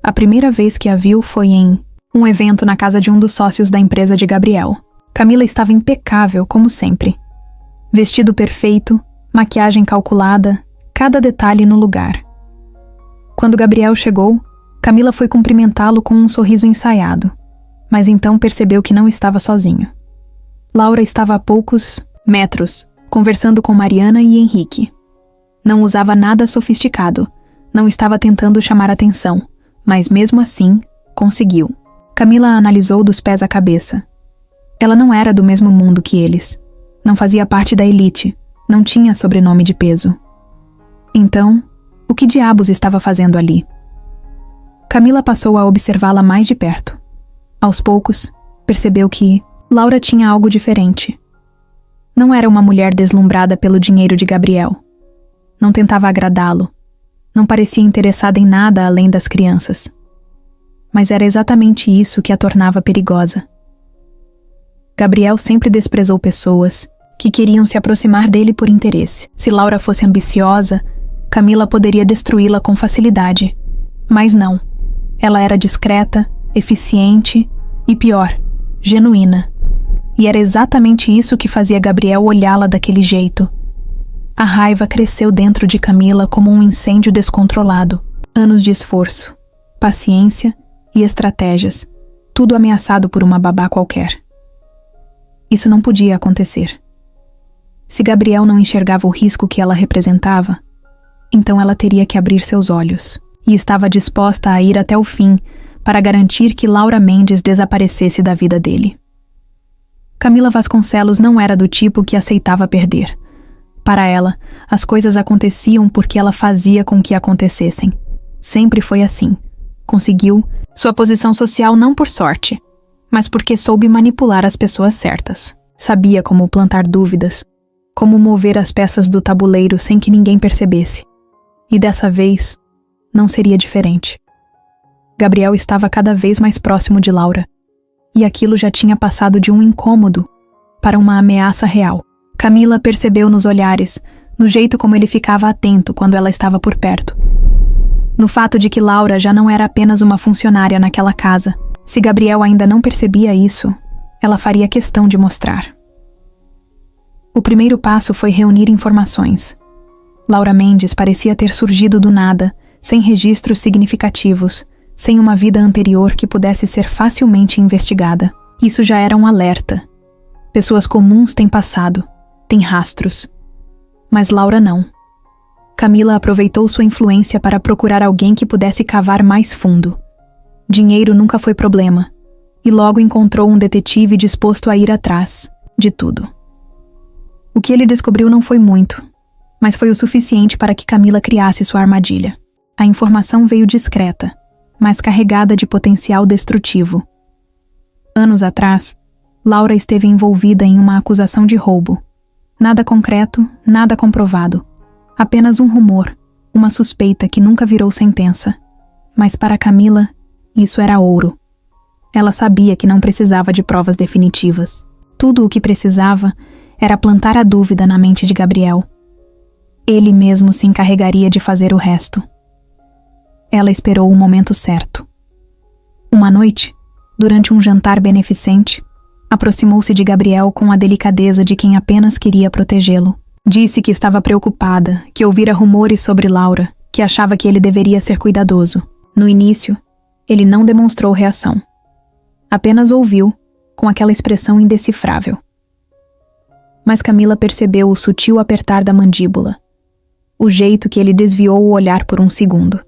A primeira vez que a viu foi em um evento na casa de um dos sócios da empresa de Gabriel. Camila estava impecável, como sempre. Vestido perfeito, maquiagem calculada, cada detalhe no lugar. Quando Gabriel chegou, Camila foi cumprimentá-lo com um sorriso ensaiado, mas então percebeu que não estava sozinho. Laura estava a poucos metros, conversando com Mariana e Henrique. Não usava nada sofisticado, não estava tentando chamar atenção, mas mesmo assim, conseguiu. Camila a analisou dos pés à cabeça. Ela não era do mesmo mundo que eles. Não fazia parte da elite, não tinha sobrenome de peso. Então, o que diabos estava fazendo ali? Camila passou a observá-la mais de perto. Aos poucos, percebeu que Laura tinha algo diferente. Não era uma mulher deslumbrada pelo dinheiro de Gabriel. Não tentava agradá-lo. Não parecia interessada em nada além das crianças. Mas era exatamente isso que a tornava perigosa. Gabriel sempre desprezou pessoas que queriam se aproximar dele por interesse. Se Laura fosse ambiciosa, Camila poderia destruí-la com facilidade. Mas não. Ela era discreta, eficiente e, pior, genuína. E era exatamente isso que fazia Gabriel olhá-la daquele jeito. A raiva cresceu dentro de Camila como um incêndio descontrolado. Anos de esforço, paciência e estratégias, tudo ameaçado por uma babá qualquer. Isso não podia acontecer. Se Gabriel não enxergava o risco que ela representava, então ela teria que abrir seus olhos, e estava disposta a ir até o fim para garantir que Laura Mendes desaparecesse da vida dele. Camila Vasconcelos não era do tipo que aceitava perder. Para ela, as coisas aconteciam porque ela fazia com que acontecessem. Sempre foi assim. Conseguiu sua posição social não por sorte, mas porque soube manipular as pessoas certas. Sabia como plantar dúvidas, como mover as peças do tabuleiro sem que ninguém percebesse. E dessa vez, não seria diferente. Gabriel estava cada vez mais próximo de Laura, e aquilo já tinha passado de um incômodo para uma ameaça real. Camila percebeu nos olhares, no jeito como ele ficava atento quando ela estava por perto. No fato de que Laura já não era apenas uma funcionária naquela casa. Se Gabriel ainda não percebia isso, ela faria questão de mostrar. O primeiro passo foi reunir informações. Laura Mendes parecia ter surgido do nada, sem registros significativos, sem uma vida anterior que pudesse ser facilmente investigada. Isso já era um alerta. Pessoas comuns têm passado, têm rastros. Mas Laura não. Camila aproveitou sua influência para procurar alguém que pudesse cavar mais fundo. Dinheiro nunca foi problema, e logo encontrou um detetive disposto a ir atrás de tudo. O que ele descobriu não foi muito, mas foi o suficiente para que Camila criasse sua armadilha. A informação veio discreta, mas carregada de potencial destrutivo. Anos atrás, Laura esteve envolvida em uma acusação de roubo. Nada concreto, nada comprovado. Apenas um rumor, uma suspeita que nunca virou sentença. Mas para Camila, isso era ouro. Ela sabia que não precisava de provas definitivas. Tudo o que precisava era plantar a dúvida na mente de Gabriel. Ele mesmo se encarregaria de fazer o resto. Ela esperou o momento certo. Uma noite, durante um jantar beneficente, aproximou-se de Gabriel com a delicadeza de quem apenas queria protegê-lo. Disse que estava preocupada, que ouvira rumores sobre Laura, que achava que ele deveria ser cuidadoso. No início, ele não demonstrou reação. Apenas ouviu, com aquela expressão indecifrável. Mas Camila percebeu o sutil apertar da mandíbula, o jeito que ele desviou o olhar por um segundo.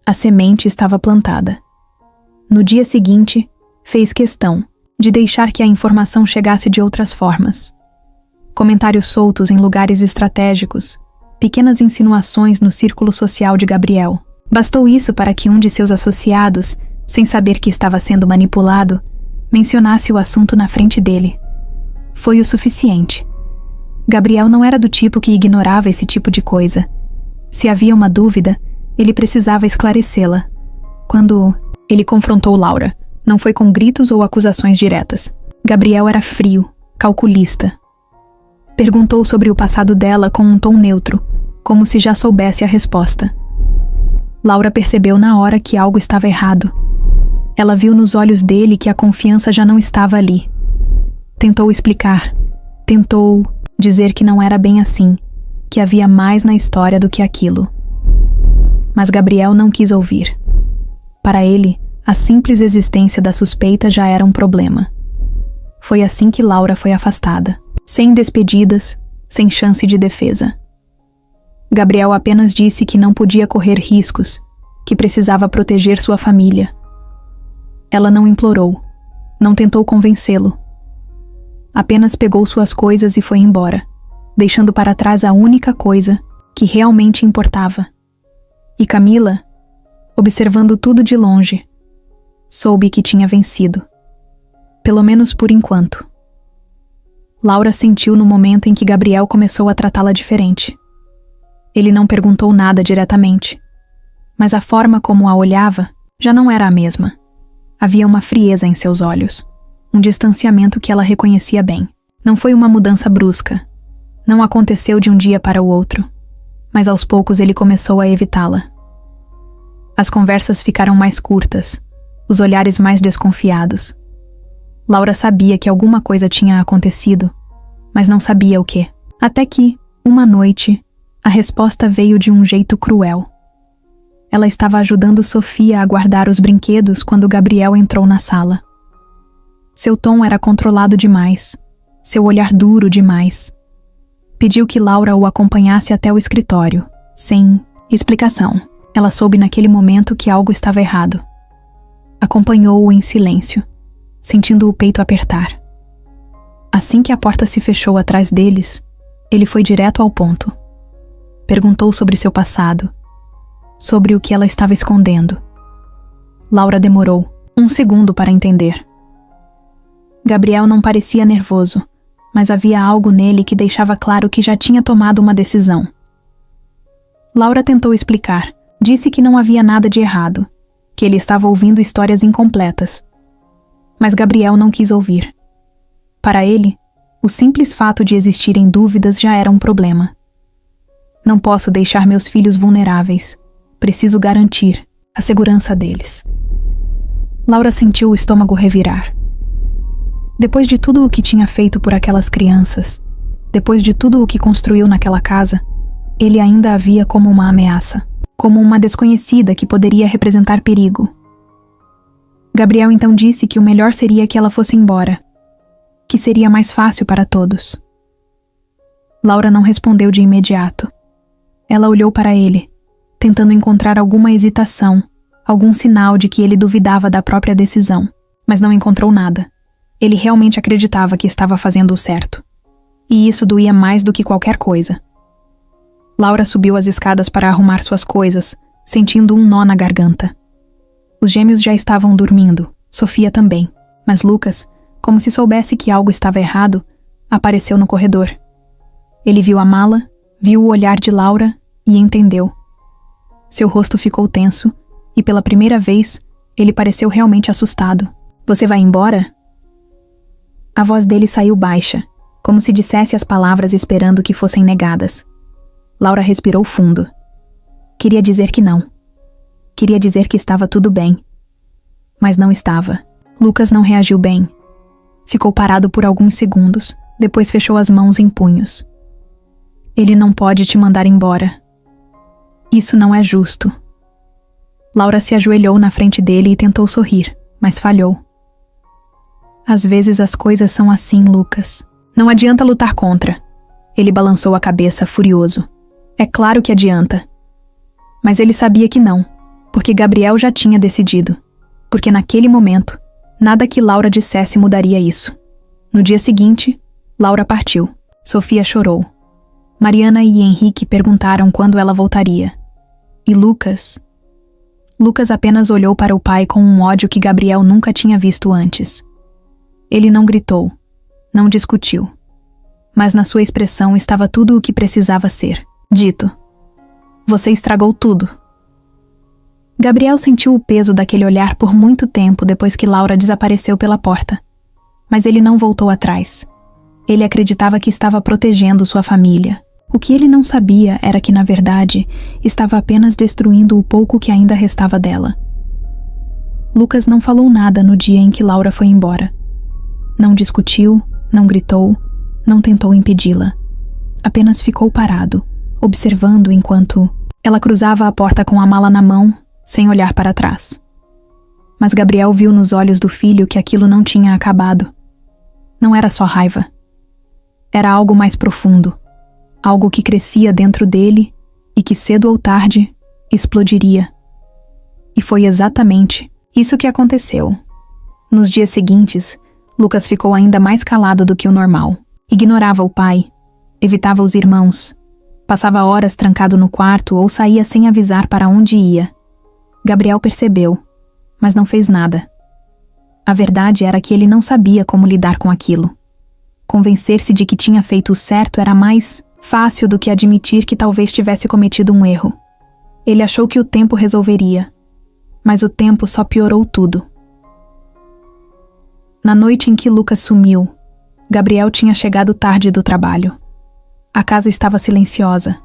A semente estava plantada. No dia seguinte, fez questão de deixar que a informação chegasse de outras formas. Comentários soltos em lugares estratégicos, pequenas insinuações no círculo social de Gabriel. Bastou isso para que um de seus associados, sem saber que estava sendo manipulado, mencionasse o assunto na frente dele. Foi o suficiente. Gabriel não era do tipo que ignorava esse tipo de coisa. Se havia uma dúvida, ele precisava esclarecê-la. Quando ele confrontou Laura, não foi com gritos ou acusações diretas. Gabriel era frio, calculista. Perguntou sobre o passado dela com um tom neutro, como se já soubesse a resposta. Laura percebeu na hora que algo estava errado. Ela viu nos olhos dele que a confiança já não estava ali. Tentou explicar. Tentou dizer que não era bem assim, que havia mais na história do que aquilo. Mas Gabriel não quis ouvir. Para ele, a simples existência da suspeita já era um problema. Foi assim que Laura foi afastada, sem despedidas, sem chance de defesa. Gabriel apenas disse que não podia correr riscos, que precisava proteger sua família. Ela não implorou, não tentou convencê-lo. Apenas pegou suas coisas e foi embora, deixando para trás a única coisa que realmente importava. E Camila, observando tudo de longe, soube que tinha vencido. Pelo menos por enquanto. Laura sentiu no momento em que Gabriel começou a tratá-la diferente. Ele não perguntou nada diretamente, mas a forma como a olhava já não era a mesma. Havia uma frieza em seus olhos, um distanciamento que ela reconhecia bem. Não foi uma mudança brusca. Não aconteceu de um dia para o outro, mas aos poucos ele começou a evitá-la. As conversas ficaram mais curtas, os olhares mais desconfiados. Laura sabia que alguma coisa tinha acontecido, mas não sabia o quê. Até que, uma noite, a resposta veio de um jeito cruel. Ela estava ajudando Sofia a guardar os brinquedos quando Gabriel entrou na sala. Seu tom era controlado demais, seu olhar duro demais. Pediu que Laura o acompanhasse até o escritório, sem explicação. Ela soube naquele momento que algo estava errado. Acompanhou-o em silêncio, sentindo o peito apertar. Assim que a porta se fechou atrás deles, ele foi direto ao ponto. Perguntou sobre seu passado, sobre o que ela estava escondendo. Laura demorou 1 segundo para entender. Gabriel não parecia nervoso, mas havia algo nele que deixava claro que já tinha tomado uma decisão. Laura tentou explicar, disse que não havia nada de errado, que ele estava ouvindo histórias incompletas. Mas Gabriel não quis ouvir. Para ele, o simples fato de existirem dúvidas já era um problema. Não posso deixar meus filhos vulneráveis. Preciso garantir a segurança deles. Laura sentiu o estômago revirar. Depois de tudo o que tinha feito por aquelas crianças, depois de tudo o que construiu naquela casa, ele ainda a via como uma ameaça, como uma desconhecida que poderia representar perigo. Gabriel então disse que o melhor seria que ela fosse embora, que seria mais fácil para todos. Laura não respondeu de imediato. Ela olhou para ele, tentando encontrar alguma hesitação, algum sinal de que ele duvidava da própria decisão, mas não encontrou nada. Ele realmente acreditava que estava fazendo o certo. E isso doía mais do que qualquer coisa. Laura subiu as escadas para arrumar suas coisas, sentindo um nó na garganta. Os gêmeos já estavam dormindo, Sofia também, mas Lucas, como se soubesse que algo estava errado, apareceu no corredor. Ele viu a mala, viu o olhar de Laura e entendeu. Seu rosto ficou tenso e, pela primeira vez, ele pareceu realmente assustado. "Você vai embora?" A voz dele saiu baixa, como se dissesse as palavras esperando que fossem negadas. Laura respirou fundo. Queria dizer que não. Queria dizer que estava tudo bem. Mas não estava. Lucas não reagiu bem. Ficou parado por alguns segundos, depois fechou as mãos em punhos. "Ele não pode te mandar embora. Isso não é justo." Laura se ajoelhou na frente dele e tentou sorrir, mas falhou. "Às vezes as coisas são assim, Lucas. Não adianta lutar contra." Ele balançou a cabeça, furioso. É claro que adianta. Mas ele sabia que não, porque Gabriel já tinha decidido. Porque naquele momento, nada que Laura dissesse mudaria isso. No dia seguinte, Laura partiu. Sofia chorou. Mariana e Henrique perguntaram quando ela voltaria. E Lucas? Lucas apenas olhou para o pai com um ódio que Gabriel nunca tinha visto antes. Ele não gritou, não discutiu. Mas na sua expressão estava tudo o que precisava ser dito. Você estragou tudo. Gabriel sentiu o peso daquele olhar por muito tempo depois que Laura desapareceu pela porta. Mas ele não voltou atrás. Ele acreditava que estava protegendo sua família. O que ele não sabia era que, na verdade, estava apenas destruindo o pouco que ainda restava dela. Lucas não falou nada no dia em que Laura foi embora. Não discutiu, não gritou, não tentou impedi-la. Apenas ficou parado, observando enquanto ela cruzava a porta com a mala na mão, sem olhar para trás. Mas Gabriel viu nos olhos do filho que aquilo não tinha acabado. Não era só raiva. Era algo mais profundo. Algo que crescia dentro dele e que cedo ou tarde explodiria. E foi exatamente isso que aconteceu. Nos dias seguintes, Lucas ficou ainda mais calado do que o normal. Ignorava o pai, evitava os irmãos, passava horas trancado no quarto ou saía sem avisar para onde ia. Gabriel percebeu, mas não fez nada. A verdade era que ele não sabia como lidar com aquilo. Convencer-se de que tinha feito o certo era mais fácil do que admitir que talvez tivesse cometido um erro. Ele achou que o tempo resolveria, mas o tempo só piorou tudo. Na noite em que Lucas sumiu, Gabriel tinha chegado tarde do trabalho. A casa estava silenciosa,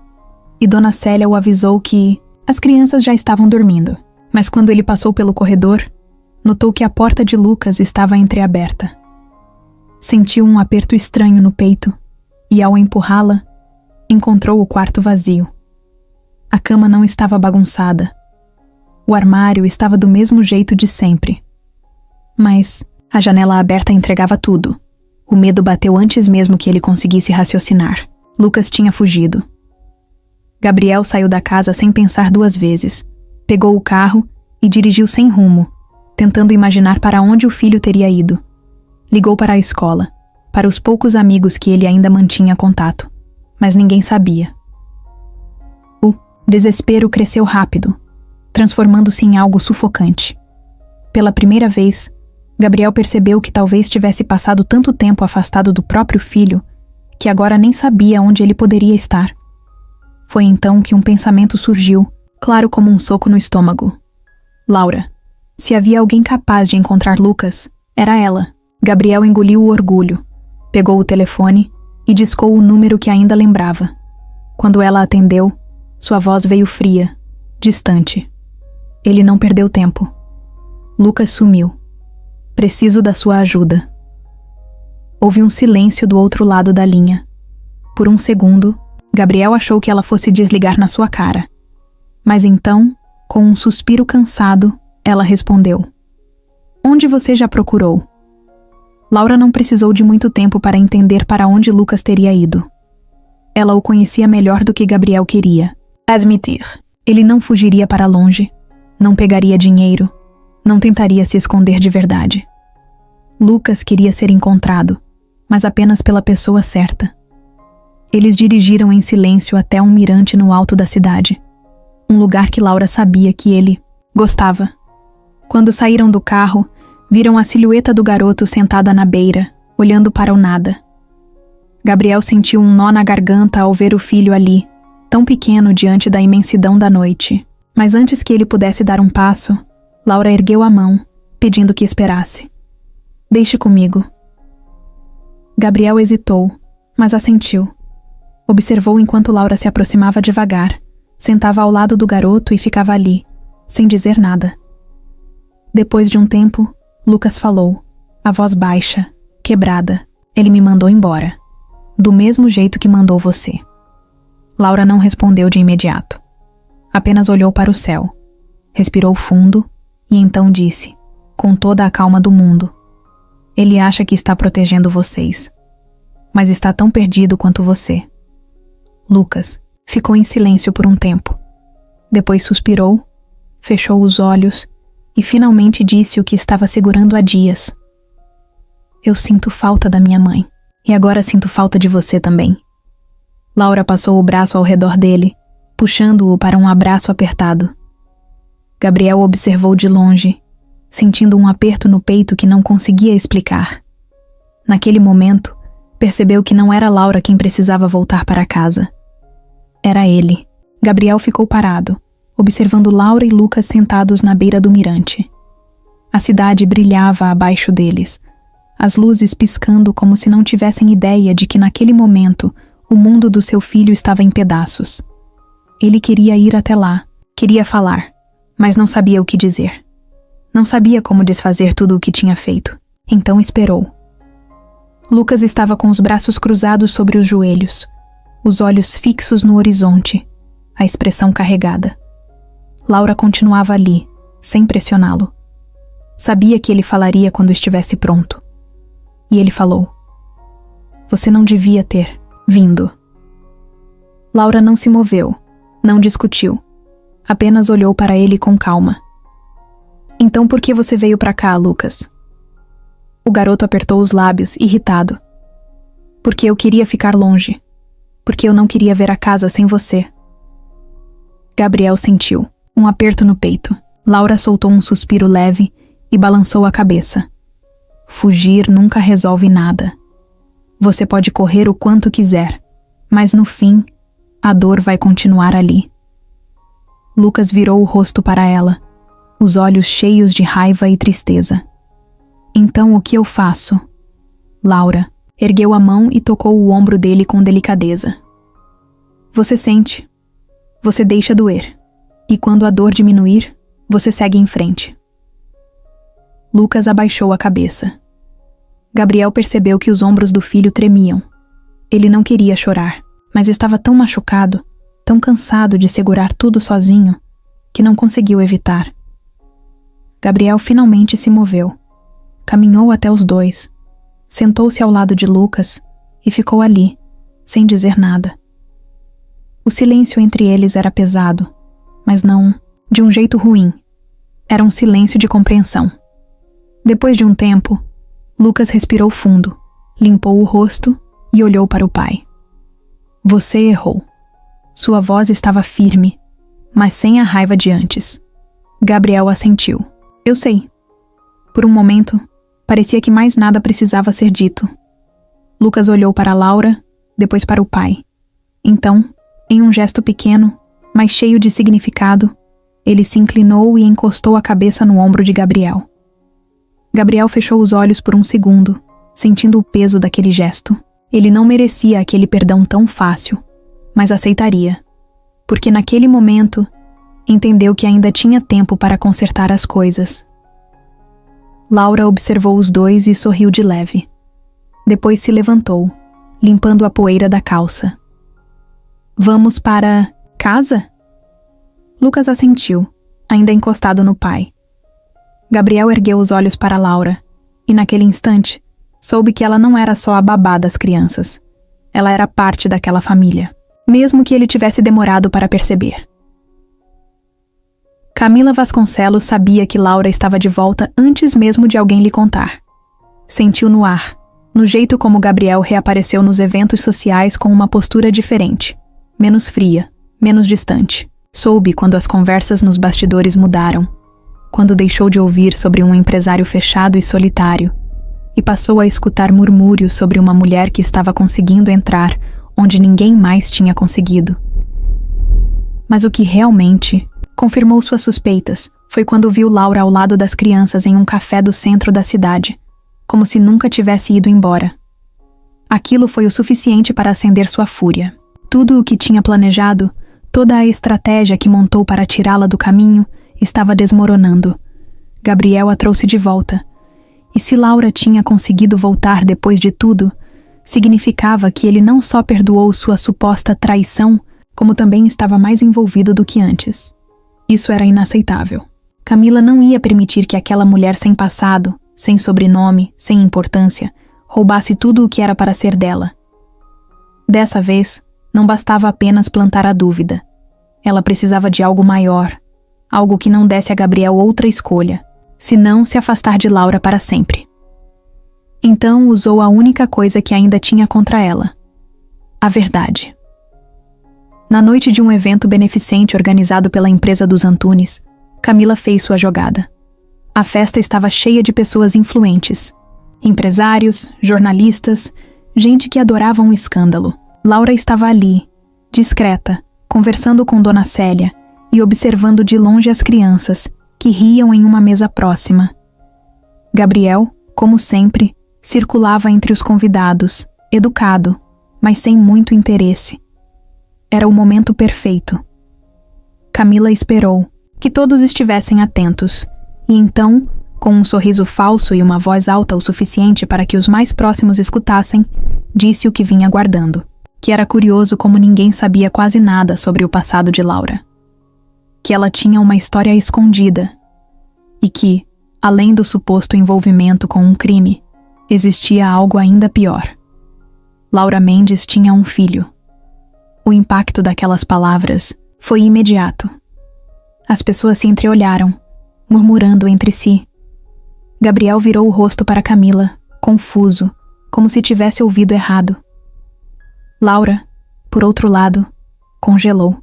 e Dona Célia o avisou que as crianças já estavam dormindo. Mas quando ele passou pelo corredor, notou que a porta de Lucas estava entreaberta. Sentiu um aperto estranho no peito, e ao empurrá-la, encontrou o quarto vazio. A cama não estava bagunçada. O armário estava do mesmo jeito de sempre. Mas a janela aberta entregava tudo. O medo bateu antes mesmo que ele conseguisse raciocinar. Lucas tinha fugido. Gabriel saiu da casa sem pensar duas vezes. Pegou o carro e dirigiu sem rumo, tentando imaginar para onde o filho teria ido. Ligou para a escola, para os poucos amigos que ele ainda mantinha contato, mas ninguém sabia. O desespero cresceu rápido, transformando-se em algo sufocante. Pela primeira vez, Gabriel percebeu que talvez tivesse passado tanto tempo afastado do próprio filho que agora nem sabia onde ele poderia estar. Foi então que um pensamento surgiu, claro como um soco no estômago. Laura. Se havia alguém capaz de encontrar Lucas, era ela. Gabriel engoliu o orgulho, pegou o telefone e discou o número que ainda lembrava. Quando ela atendeu, sua voz veio fria, distante. Ele não perdeu tempo. Lucas sumiu. Preciso da sua ajuda. Houve um silêncio do outro lado da linha. Por um segundo, Gabriel achou que ela fosse desligar na sua cara. Mas então, com um suspiro cansado, ela respondeu: Onde você já procurou? Laura não precisou de muito tempo para entender para onde Lucas teria ido. Ela o conhecia melhor do que Gabriel queria admitir. Ele não fugiria para longe, não pegaria dinheiro, não tentaria se esconder de verdade. Lucas queria ser encontrado, mas apenas pela pessoa certa. Eles dirigiram em silêncio até um mirante no alto da cidade, um lugar que Laura sabia que ele gostava. Quando saíram do carro, viram a silhueta do garoto sentada na beira, olhando para o nada. Gabriel sentiu um nó na garganta ao ver o filho ali, tão pequeno diante da imensidão da noite. Mas antes que ele pudesse dar um passo, Laura ergueu a mão, pedindo que esperasse. Deixe comigo. Gabriel hesitou, mas assentiu. Observou enquanto Laura se aproximava devagar, sentava ao lado do garoto e ficava ali, sem dizer nada. Depois de um tempo, Lucas falou, a voz baixa, quebrada. Ele me mandou embora. Do mesmo jeito que mandou você. Laura não respondeu de imediato. Apenas olhou para o céu. Respirou fundo e então disse, com toda a calma do mundo: Ele acha que está protegendo vocês, mas está tão perdido quanto você. Lucas ficou em silêncio por um tempo. Depois suspirou, fechou os olhos e finalmente disse o que estava segurando há dias. Eu sinto falta da minha mãe. E agora sinto falta de você também. Laura passou o braço ao redor dele, puxando-o para um abraço apertado. Gabriel observou de longe, sentindo um aperto no peito que não conseguia explicar. Naquele momento, percebeu que não era Laura quem precisava voltar para casa. Era ele. Gabriel ficou parado, observando Laura e Lucas sentados na beira do mirante. A cidade brilhava abaixo deles, as luzes piscando como se não tivessem ideia de que naquele momento o mundo do seu filho estava em pedaços. Ele queria ir até lá, queria falar, mas não sabia o que dizer. Não sabia como desfazer tudo o que tinha feito, então esperou. Lucas estava com os braços cruzados sobre os joelhos, os olhos fixos no horizonte, a expressão carregada. Laura continuava ali, sem pressioná-lo. Sabia que ele falaria quando estivesse pronto. E ele falou: "Você não devia ter vindo." Laura não se moveu, não discutiu, apenas olhou para ele com calma. "Então por que você veio para cá, Lucas?" O garoto apertou os lábios, irritado. "Porque eu queria ficar longe. Porque eu não queria ver a casa sem você." Gabriel sentiu um aperto no peito. Laura soltou um suspiro leve e balançou a cabeça. Fugir nunca resolve nada. Você pode correr o quanto quiser, mas no fim, a dor vai continuar ali. Lucas virou o rosto para ela, os olhos cheios de raiva e tristeza. "Então o que eu faço?" Laura ergueu a mão e tocou o ombro dele com delicadeza. "Você sente. Você deixa doer. E quando a dor diminuir, você segue em frente." Lucas abaixou a cabeça. Gabriel percebeu que os ombros do filho tremiam. Ele não queria chorar, mas estava tão machucado, tão cansado de segurar tudo sozinho, que não conseguiu evitar. Gabriel finalmente se moveu. Caminhou até os dois, sentou-se ao lado de Lucas e ficou ali, sem dizer nada. O silêncio entre eles era pesado, mas não de um jeito ruim. Era um silêncio de compreensão. Depois de um tempo, Lucas respirou fundo, limpou o rosto e olhou para o pai. "Você errou." Sua voz estava firme, mas sem a raiva de antes. Gabriel assentiu. "Eu sei." Por um momento, parecia que mais nada precisava ser dito. Lucas olhou para Laura, depois para o pai. Então, em um gesto pequeno, mas cheio de significado, ele se inclinou e encostou a cabeça no ombro de Gabriel. Gabriel fechou os olhos por um segundo, sentindo o peso daquele gesto. Ele não merecia aquele perdão tão fácil, mas aceitaria, porque naquele momento entendeu que ainda tinha tempo para consertar as coisas. Laura observou os dois e sorriu de leve. Depois se levantou, limpando a poeira da calça. "Vamos para casa?" Lucas assentiu, ainda encostado no pai. Gabriel ergueu os olhos para Laura, e naquele instante, soube que ela não era só a babá das crianças. Ela era parte daquela família, mesmo que ele tivesse demorado para perceber. Camila Vasconcelos sabia que Laura estava de volta antes mesmo de alguém lhe contar. Sentiu no ar, no jeito como Gabriel reapareceu nos eventos sociais com uma postura diferente, menos fria, menos distante. Soube quando as conversas nos bastidores mudaram, quando deixou de ouvir sobre um empresário fechado e solitário, e passou a escutar murmúrios sobre uma mulher que estava conseguindo entrar onde ninguém mais tinha conseguido. Mas o que realmente confirmou suas suspeitas foi quando viu Laura ao lado das crianças em um café do centro da cidade, como se nunca tivesse ido embora. Aquilo foi o suficiente para acender sua fúria. Tudo o que tinha planejado, toda a estratégia que montou para tirá-la do caminho, estava desmoronando. Gabriel a trouxe de volta. E se Laura tinha conseguido voltar depois de tudo, significava que ele não só perdoou sua suposta traição, como também estava mais envolvido do que antes. Isso era inaceitável. Camila não ia permitir que aquela mulher sem passado, sem sobrenome, sem importância, roubasse tudo o que era para ser dela. Dessa vez, não bastava apenas plantar a dúvida. Ela precisava de algo maior, algo que não desse a Gabriel outra escolha, senão se afastar de Laura para sempre. Então usou a única coisa que ainda tinha contra ela: a verdade. Na noite de um evento beneficente organizado pela empresa dos Antunes, Camila fez sua jogada. A festa estava cheia de pessoas influentes. Empresários, jornalistas, gente que adorava um escândalo. Laura estava ali, discreta, conversando com Dona Célia e observando de longe as crianças, que riam em uma mesa próxima. Gabriel, como sempre, circulava entre os convidados, educado, mas sem muito interesse. Era o momento perfeito. Camila esperou que todos estivessem atentos, e então, com um sorriso falso e uma voz alta o suficiente para que os mais próximos escutassem, disse o que vinha aguardando, que era curioso como ninguém sabia quase nada sobre o passado de Laura. Que ela tinha uma história escondida, e que, além do suposto envolvimento com um crime, existia algo ainda pior. Laura Mendes tinha um filho. O impacto daquelas palavras foi imediato. As pessoas se entreolharam, murmurando entre si. Gabriel virou o rosto para Camila, confuso, como se tivesse ouvido errado. Laura, por outro lado, congelou.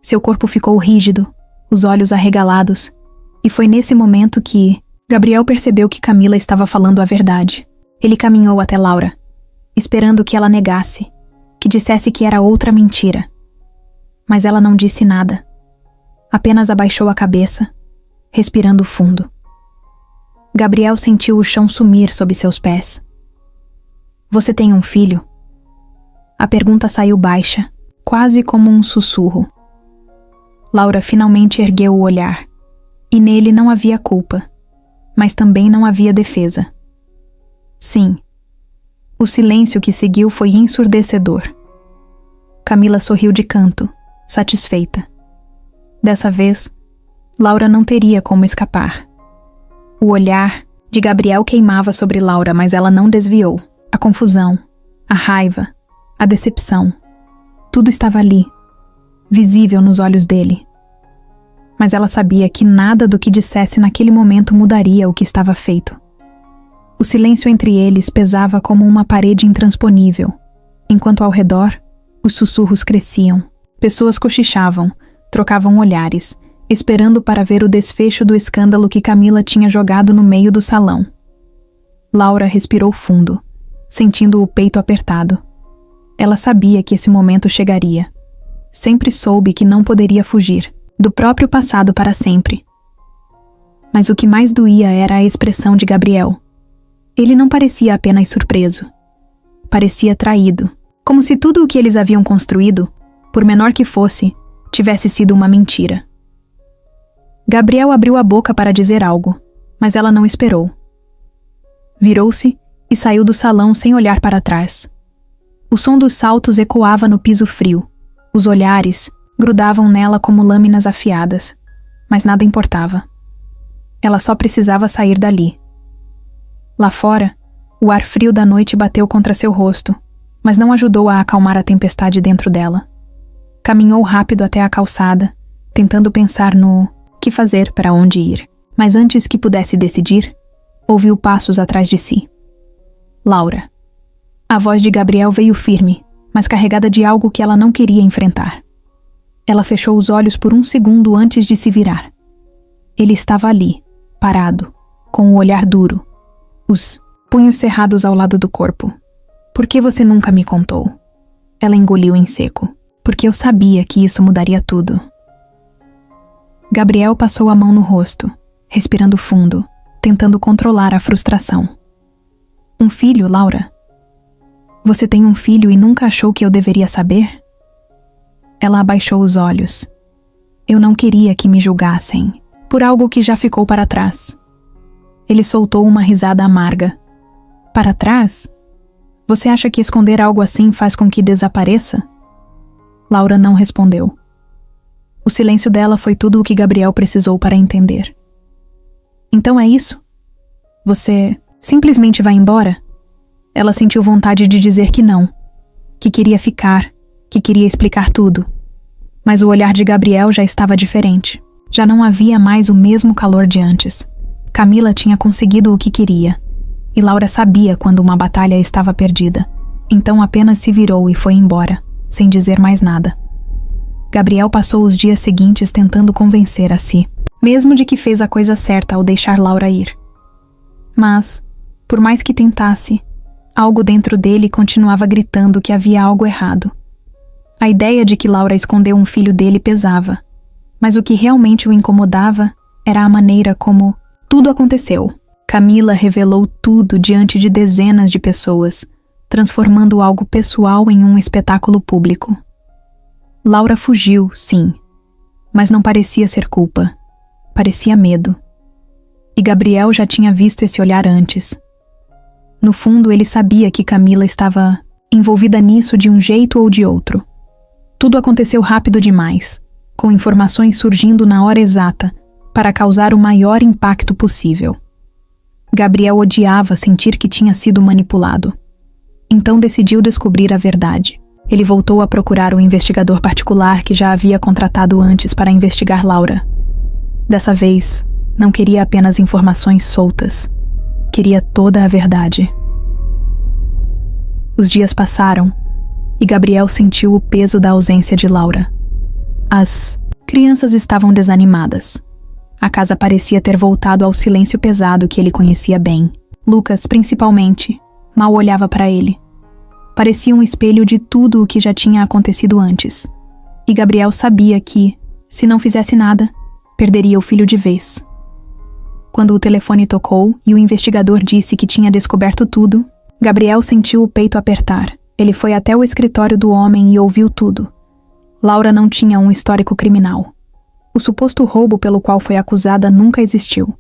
Seu corpo ficou rígido, os olhos arregalados, e foi nesse momento que Gabriel percebeu que Camila estava falando a verdade. Ele caminhou até Laura, esperando que ela negasse, que dissesse que era outra mentira. Mas ela não disse nada. Apenas abaixou a cabeça, respirando fundo. Gabriel sentiu o chão sumir sob seus pés. Você tem um filho? A pergunta saiu baixa, quase como um sussurro. Laura finalmente ergueu o olhar, e nele não havia culpa, mas também não havia defesa. Sim. O silêncio que seguiu foi ensurdecedor. Camila sorriu de canto, satisfeita. Dessa vez, Laura não teria como escapar. O olhar de Gabriel queimava sobre Laura, mas ela não desviou. A confusão, a raiva, a decepção, tudo estava ali, visível nos olhos dele. Mas ela sabia que nada do que dissesse naquele momento mudaria o que estava feito. O silêncio entre eles pesava como uma parede intransponível, enquanto ao redor, os sussurros cresciam. Pessoas cochichavam, trocavam olhares, esperando para ver o desfecho do escândalo que Camila tinha jogado no meio do salão. Laura respirou fundo, sentindo o peito apertado. Ela sabia que esse momento chegaria. Sempre soube que não poderia fugir, do próprio passado para sempre. Mas o que mais doía era a expressão de Gabriel. Ele não parecia apenas surpreso. Parecia traído, como se tudo o que eles haviam construído, por menor que fosse, tivesse sido uma mentira. Gabriel abriu a boca para dizer algo, mas ela não esperou. Virou-se e saiu do salão sem olhar para trás. O som dos saltos ecoava no piso frio. Os olhares grudavam nela como lâminas afiadas, mas nada importava. Ela só precisava sair dali. Lá fora, o ar frio da noite bateu contra seu rosto, mas não ajudou a acalmar a tempestade dentro dela. Caminhou rápido até a calçada, tentando pensar no que fazer, para onde ir. Mas antes que pudesse decidir, ouviu passos atrás de si. Laura. A voz de Gabriel veio firme, mas carregada de algo que ela não queria enfrentar. Ela fechou os olhos por um segundo antes de se virar. Ele estava ali, parado, com o olhar duro, os punhos cerrados ao lado do corpo. Por que você nunca me contou? Ela engoliu em seco. Porque eu sabia que isso mudaria tudo. Gabriel passou a mão no rosto, respirando fundo, tentando controlar a frustração. Um filho, Laura? Você tem um filho e nunca achou que eu deveria saber? Ela abaixou os olhos. Eu não queria que me julgassem, por algo que já ficou para trás. Ele soltou uma risada amarga. Para trás? Você acha que esconder algo assim faz com que desapareça? Laura não respondeu. O silêncio dela foi tudo o que Gabriel precisou para entender. Então é isso? Você simplesmente vai embora? Ela sentiu vontade de dizer que não, que queria ficar, que queria explicar tudo. Mas o olhar de Gabriel já estava diferente. Já não havia mais o mesmo calor de antes. Camila tinha conseguido o que queria, e Laura sabia quando uma batalha estava perdida. Então apenas se virou e foi embora, sem dizer mais nada. Gabriel passou os dias seguintes tentando convencer a si, mesmo de que fez a coisa certa ao deixar Laura ir. Mas, Por mais que tentasse, algo dentro dele continuava gritando que havia algo errado. A ideia de que Laura escondeu um filho dele pesava, mas o que realmente o incomodava era a maneira como tudo aconteceu. Camila revelou tudo diante de dezenas de pessoas, transformando algo pessoal em um espetáculo público. Laura fugiu, sim, mas não parecia ser culpa. Parecia medo. E Gabriel já tinha visto esse olhar antes. No fundo, ele sabia que Camila estava envolvida nisso de um jeito ou de outro. Tudo aconteceu rápido demais, com informações surgindo na hora exata, para causar o maior impacto possível. Gabriel odiava sentir que tinha sido manipulado. Então decidiu descobrir a verdade. Ele voltou a procurar o investigador particular que já havia contratado antes para investigar Laura. Dessa vez, não queria apenas informações soltas. Queria toda a verdade. Os dias passaram e Gabriel sentiu o peso da ausência de Laura. As crianças estavam desanimadas. A casa parecia ter voltado ao silêncio pesado que ele conhecia bem. Lucas, principalmente, mal olhava para ele. Parecia um espelho de tudo o que já tinha acontecido antes. E Gabriel sabia que, se não fizesse nada, perderia o filho de vez. Quando o telefone tocou e o investigador disse que tinha descoberto tudo, Gabriel sentiu o peito apertar. Ele foi até o escritório do homem e ouviu tudo. Laura não tinha um histórico criminal. O suposto roubo pelo qual foi acusada nunca existiu.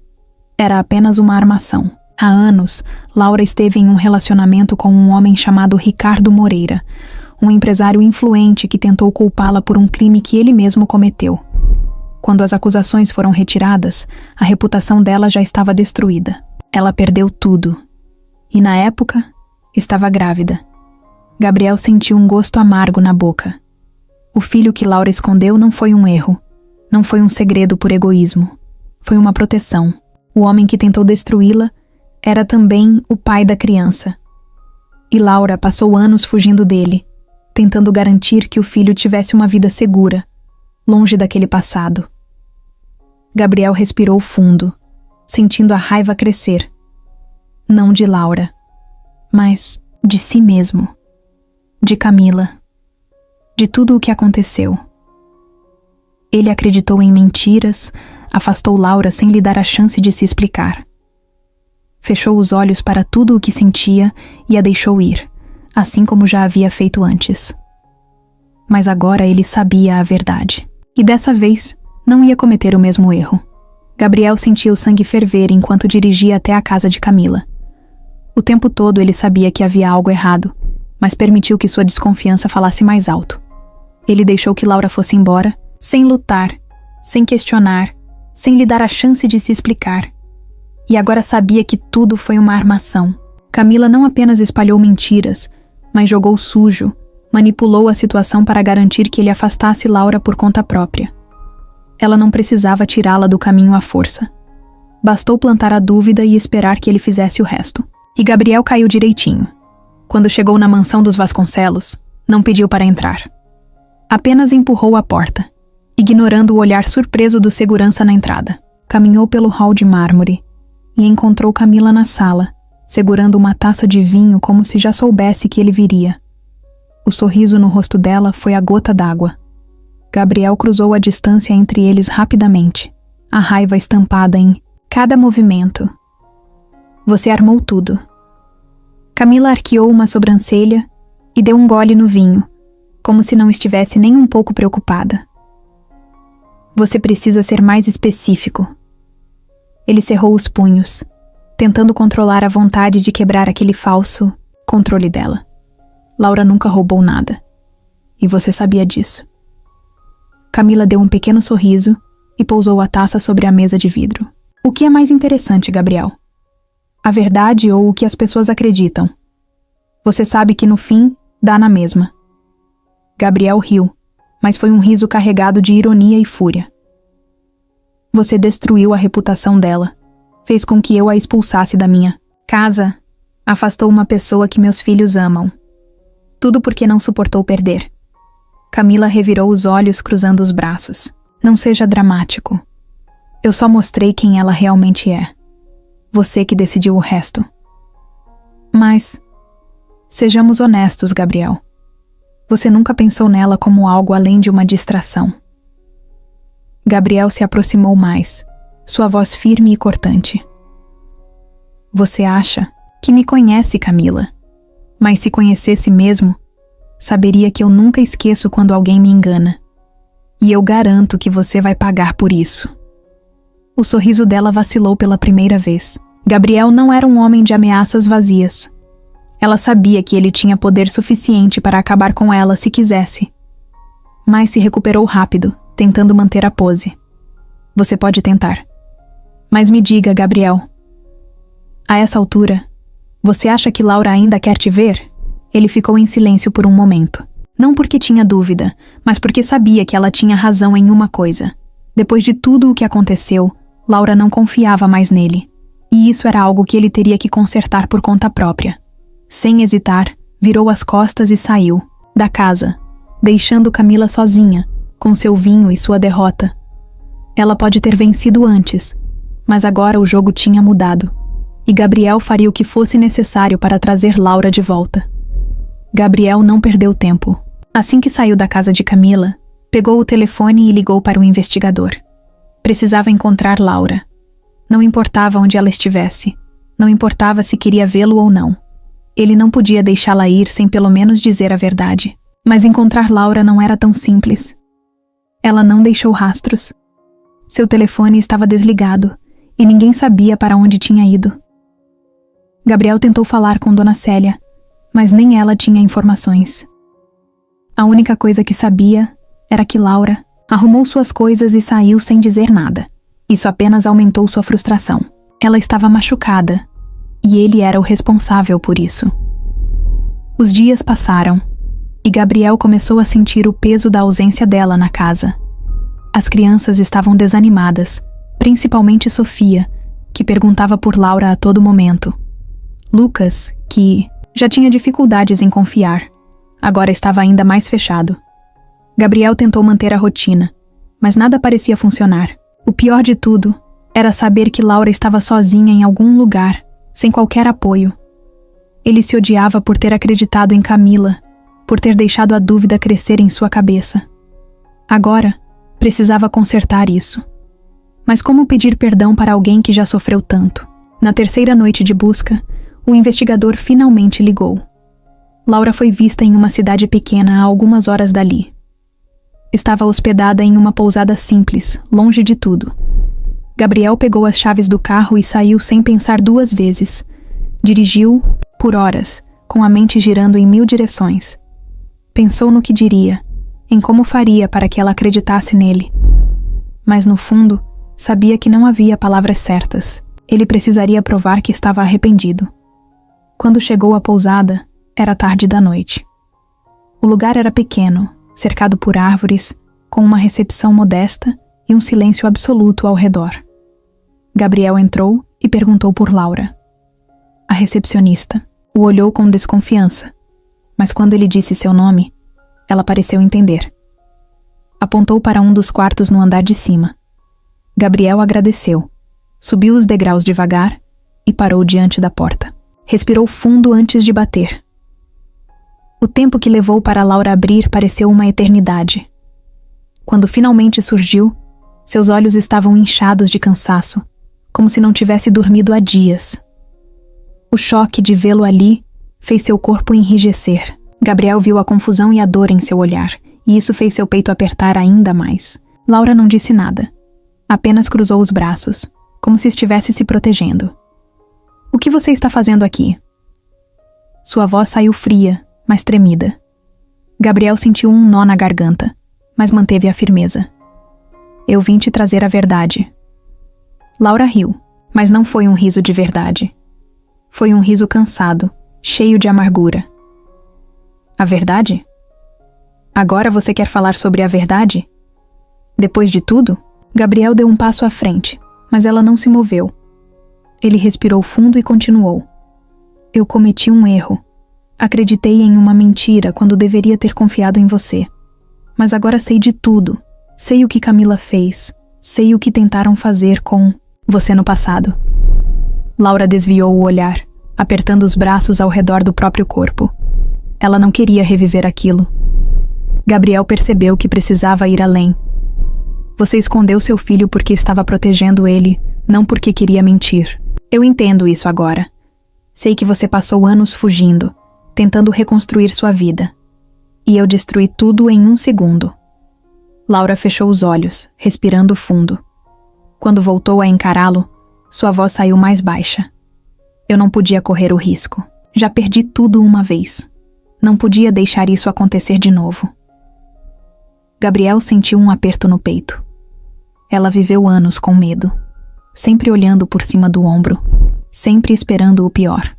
Era apenas uma armação. Há anos, Laura esteve em um relacionamento com um homem chamado Ricardo Moreira, um empresário influente que tentou culpá-la por um crime que ele mesmo cometeu. Quando as acusações foram retiradas, a reputação dela já estava destruída. Ela perdeu tudo. E na época, estava grávida. Gabriel sentiu um gosto amargo na boca. O filho que Laura escondeu não foi um erro. Não foi um segredo por egoísmo. Foi uma proteção. O homem que tentou destruí-la era também o pai da criança. E Laura passou anos fugindo dele, tentando garantir que o filho tivesse uma vida segura, longe daquele passado. Gabriel respirou fundo, sentindo a raiva crescer. Não de Laura, mas de si mesmo. De Camila. De tudo o que aconteceu. Ele acreditou em mentiras, afastou Laura sem lhe dar a chance de se explicar. Fechou os olhos para tudo o que sentia e a deixou ir, assim como já havia feito antes. Mas agora ele sabia a verdade. E dessa vez, não ia cometer o mesmo erro. Gabriel sentia o sangue ferver enquanto dirigia até a casa de Camila. O tempo todo ele sabia que havia algo errado, mas permitiu que sua desconfiança falasse mais alto. Ele deixou que Laura fosse embora, sem lutar, sem questionar, sem lhe dar a chance de se explicar. E agora sabia que tudo foi uma armação. Camila não apenas espalhou mentiras, mas jogou sujo, manipulou a situação para garantir que ele afastasse Laura por conta própria. Ela não precisava tirá-la do caminho à força. Bastou plantar a dúvida e esperar que ele fizesse o resto. E Gabriel caiu direitinho. Quando chegou na mansão dos Vasconcelos, não pediu para entrar. Apenas empurrou a porta, ignorando o olhar surpreso do segurança na entrada. Caminhou pelo hall de mármore e encontrou Camila na sala, segurando uma taça de vinho como se já soubesse que ele viria. O sorriso no rosto dela foi a gota d'água. Gabriel cruzou a distância entre eles rapidamente, a raiva estampada em cada movimento. Você armou tudo. Camila arqueou uma sobrancelha e deu um gole no vinho, como se não estivesse nem um pouco preocupada. Você precisa ser mais específico. Ele cerrou os punhos, tentando controlar a vontade de quebrar aquele falso controle dela. Laura nunca roubou nada. E você sabia disso. Camila deu um pequeno sorriso e pousou a taça sobre a mesa de vidro. O que é mais interessante, Gabriel? A verdade ou o que as pessoas acreditam? Você sabe que no fim, dá na mesma. Gabriel riu, mas foi um riso carregado de ironia e fúria. Você destruiu a reputação dela. Fez com que eu a expulsasse da minha casa. Afastou uma pessoa que meus filhos amam. Tudo porque não suportou perder. Camila revirou os olhos cruzando os braços. Não seja dramático. Eu só mostrei quem ela realmente é. Você que decidiu o resto. Mas, sejamos honestos, Gabriel. Você nunca pensou nela como algo além de uma distração. Gabriel se aproximou mais, sua voz firme e cortante. Você acha que me conhece, Camila, mas se conhecesse mesmo, saberia que eu nunca esqueço quando alguém me engana. E eu garanto que você vai pagar por isso. O sorriso dela vacilou pela primeira vez. Gabriel não era um homem de ameaças vazias. Ela sabia que ele tinha poder suficiente para acabar com ela se quisesse. Mas se recuperou rápido, tentando manter a pose. Você pode tentar. Mas me diga, Gabriel. A essa altura, você acha que Laura ainda quer te ver? Ele ficou em silêncio por um momento. Não porque tinha dúvida, mas porque sabia que ela tinha razão em uma coisa. Depois de tudo o que aconteceu, Laura não confiava mais nele. E isso era algo que ele teria que consertar por conta própria. Sem hesitar, virou as costas e saiu da casa, deixando Camila sozinha, com seu vinho e sua derrota. Ela pode ter vencido antes, mas agora o jogo tinha mudado, e Gabriel faria o que fosse necessário para trazer Laura de volta. Gabriel não perdeu tempo. Assim que saiu da casa de Camila, pegou o telefone e ligou para o investigador. Precisava encontrar Laura. Não importava onde ela estivesse, não importava se queria vê-lo ou não. Ele não podia deixá-la ir sem pelo menos dizer a verdade. Mas encontrar Laura não era tão simples. Ela não deixou rastros. Seu telefone estava desligado e ninguém sabia para onde tinha ido. Gabriel tentou falar com Dona Célia, mas nem ela tinha informações. A única coisa que sabia era que Laura arrumou suas coisas e saiu sem dizer nada. Isso apenas aumentou sua frustração. Ela estava machucada, e ele era o responsável por isso. Os dias passaram, e Gabriel começou a sentir o peso da ausência dela na casa. As crianças estavam desanimadas, principalmente Sofia, que perguntava por Laura a todo momento. Lucas, que já tinha dificuldades em confiar, agora estava ainda mais fechado. Gabriel tentou manter a rotina, mas nada parecia funcionar. O pior de tudo era saber que Laura estava sozinha em algum lugar, sem qualquer apoio. Ele se odiava por ter acreditado em Camila, por ter deixado a dúvida crescer em sua cabeça. Agora, precisava consertar isso. Mas como pedir perdão para alguém que já sofreu tanto? Na terceira noite de busca, o investigador finalmente ligou. Laura foi vista em uma cidade pequena a algumas horas dali. Estava hospedada em uma pousada simples, longe de tudo. Gabriel pegou as chaves do carro e saiu sem pensar duas vezes. Dirigiu, por horas, com a mente girando em 1000 direções. Pensou no que diria, em como faria para que ela acreditasse nele. Mas no fundo, sabia que não havia palavras certas. Ele precisaria provar que estava arrependido. Quando chegou à pousada, era tarde da noite. O lugar era pequeno, cercado por árvores, com uma recepção modesta e um silêncio absoluto ao redor. Gabriel entrou e perguntou por Laura. A recepcionista o olhou com desconfiança, mas quando ele disse seu nome, ela pareceu entender. Apontou para um dos quartos no andar de cima. Gabriel agradeceu, subiu os degraus devagar e parou diante da porta. Respirou fundo antes de bater. O tempo que levou para Laura abrir pareceu uma eternidade. Quando finalmente surgiu, seus olhos estavam inchados de cansaço, como se não tivesse dormido há dias. O choque de vê-lo ali fez seu corpo enrijecer. Gabriel viu a confusão e a dor em seu olhar, e isso fez seu peito apertar ainda mais. Laura não disse nada. Apenas cruzou os braços, como se estivesse se protegendo. O que você está fazendo aqui? Sua voz saiu fria, mas tremida. Gabriel sentiu um nó na garganta, mas manteve a firmeza. Eu vim te trazer a verdade. Laura riu, mas não foi um riso de verdade. Foi um riso cansado, cheio de amargura. A verdade? Agora você quer falar sobre a verdade? Depois de tudo, Gabriel deu um passo à frente, mas ela não se moveu. Ele respirou fundo e continuou. Eu cometi um erro. Acreditei em uma mentira quando deveria ter confiado em você. Mas agora sei de tudo. Sei o que Camila fez. Sei o que tentaram fazer com você no passado. Laura desviou o olhar, apertando os braços ao redor do próprio corpo. Ela não queria reviver aquilo. Gabriel percebeu que precisava ir além. Você escondeu seu filho porque estava protegendo ele, não porque queria mentir. Eu entendo isso agora. Sei que você passou anos fugindo, tentando reconstruir sua vida. E eu destruí tudo em 1 segundo. Laura fechou os olhos, respirando fundo. Quando voltou a encará-lo, sua voz saiu mais baixa. Eu não podia correr o risco. Já perdi tudo uma vez. Não podia deixar isso acontecer de novo. Gabriel sentiu um aperto no peito. Ela viveu anos com medo, sempre olhando por cima do ombro, sempre esperando o pior.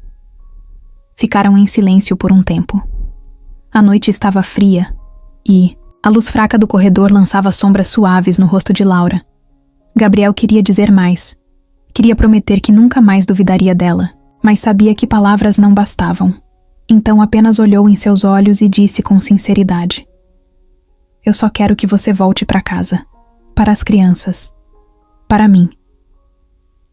Ficaram em silêncio por um tempo. A noite estava fria e a luz fraca do corredor lançava sombras suaves no rosto de Laura. Gabriel queria dizer mais. Queria prometer que nunca mais duvidaria dela, mas sabia que palavras não bastavam. Então apenas olhou em seus olhos e disse com sinceridade: Eu só quero que você volte para casa. Para as crianças. Para mim.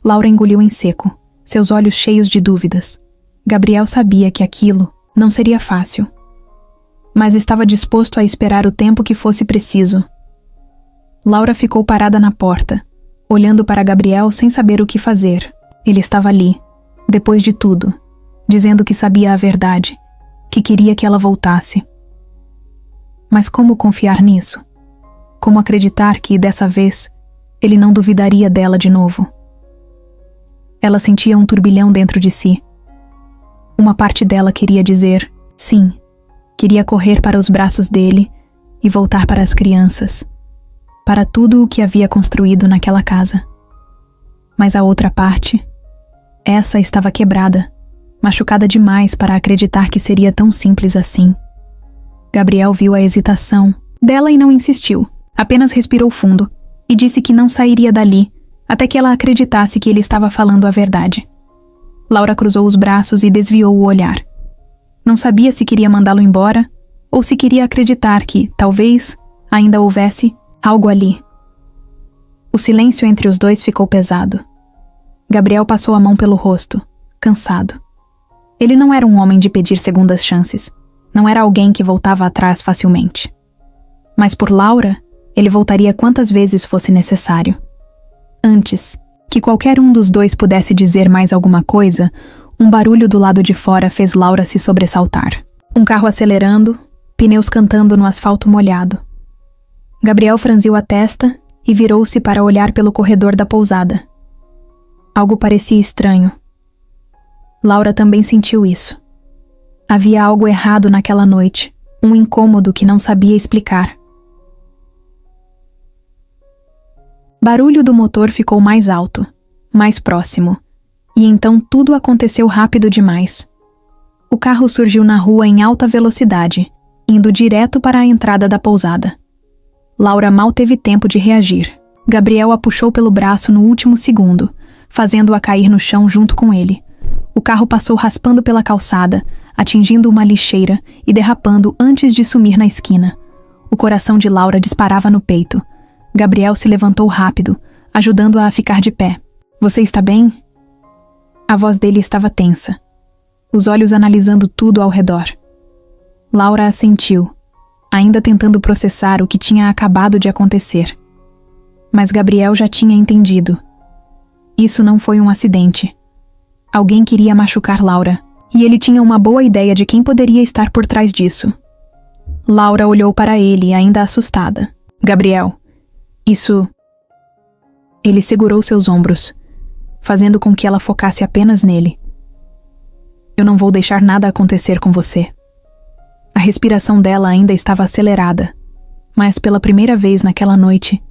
Laura engoliu em seco, seus olhos cheios de dúvidas. Gabriel sabia que aquilo não seria fácil, mas estava disposto a esperar o tempo que fosse preciso. Laura ficou parada na porta, olhando para Gabriel sem saber o que fazer. Ele estava ali, depois de tudo, dizendo que sabia a verdade, que queria que ela voltasse. Mas como confiar nisso? Como acreditar que, dessa vez, ele não duvidaria dela de novo? Ela sentia um turbilhão dentro de si. Uma parte dela queria dizer sim, queria correr para os braços dele e voltar para as crianças, para tudo o que havia construído naquela casa. Mas a outra parte, essa estava quebrada, machucada demais para acreditar que seria tão simples assim. Gabriel viu a hesitação dela e não insistiu. Apenas respirou fundo e disse que não sairia dali até que ela acreditasse que ele estava falando a verdade. Laura cruzou os braços e desviou o olhar. Não sabia se queria mandá-lo embora ou se queria acreditar que, talvez, ainda houvesse algo ali. O silêncio entre os dois ficou pesado. Gabriel passou a mão pelo rosto, cansado. Ele não era um homem de pedir segundas chances. Não era alguém que voltava atrás facilmente. Mas por Laura, ele voltaria quantas vezes fosse necessário. Antes que qualquer um dos dois pudesse dizer mais alguma coisa, um barulho do lado de fora fez Laura se sobressaltar. Um carro acelerando, pneus cantando no asfalto molhado. Gabriel franziu a testa e virou-se para olhar pelo corredor da pousada. Algo parecia estranho. Laura também sentiu isso. Havia algo errado naquela noite, um incômodo que não sabia explicar. Barulho do motor ficou mais alto, mais próximo, e então tudo aconteceu rápido demais. O carro surgiu na rua em alta velocidade, indo direto para a entrada da pousada. Laura mal teve tempo de reagir. Gabriel a puxou pelo braço no último segundo, fazendo-a cair no chão junto com ele. O carro passou raspando pela calçada, atingindo uma lixeira e derrapando antes de sumir na esquina. O coração de Laura disparava no peito. Gabriel se levantou rápido, ajudando-a a ficar de pé. Você está bem? A voz dele estava tensa, os olhos analisando tudo ao redor. Laura assentiu, ainda tentando processar o que tinha acabado de acontecer. Mas Gabriel já tinha entendido. Isso não foi um acidente. Alguém queria machucar Laura, e ele tinha uma boa ideia de quem poderia estar por trás disso. Laura olhou para ele, ainda assustada. Gabriel, isso... Ele segurou seus ombros, fazendo com que ela focasse apenas nele. Eu não vou deixar nada acontecer com você. A respiração dela ainda estava acelerada, mas pela primeira vez naquela noite,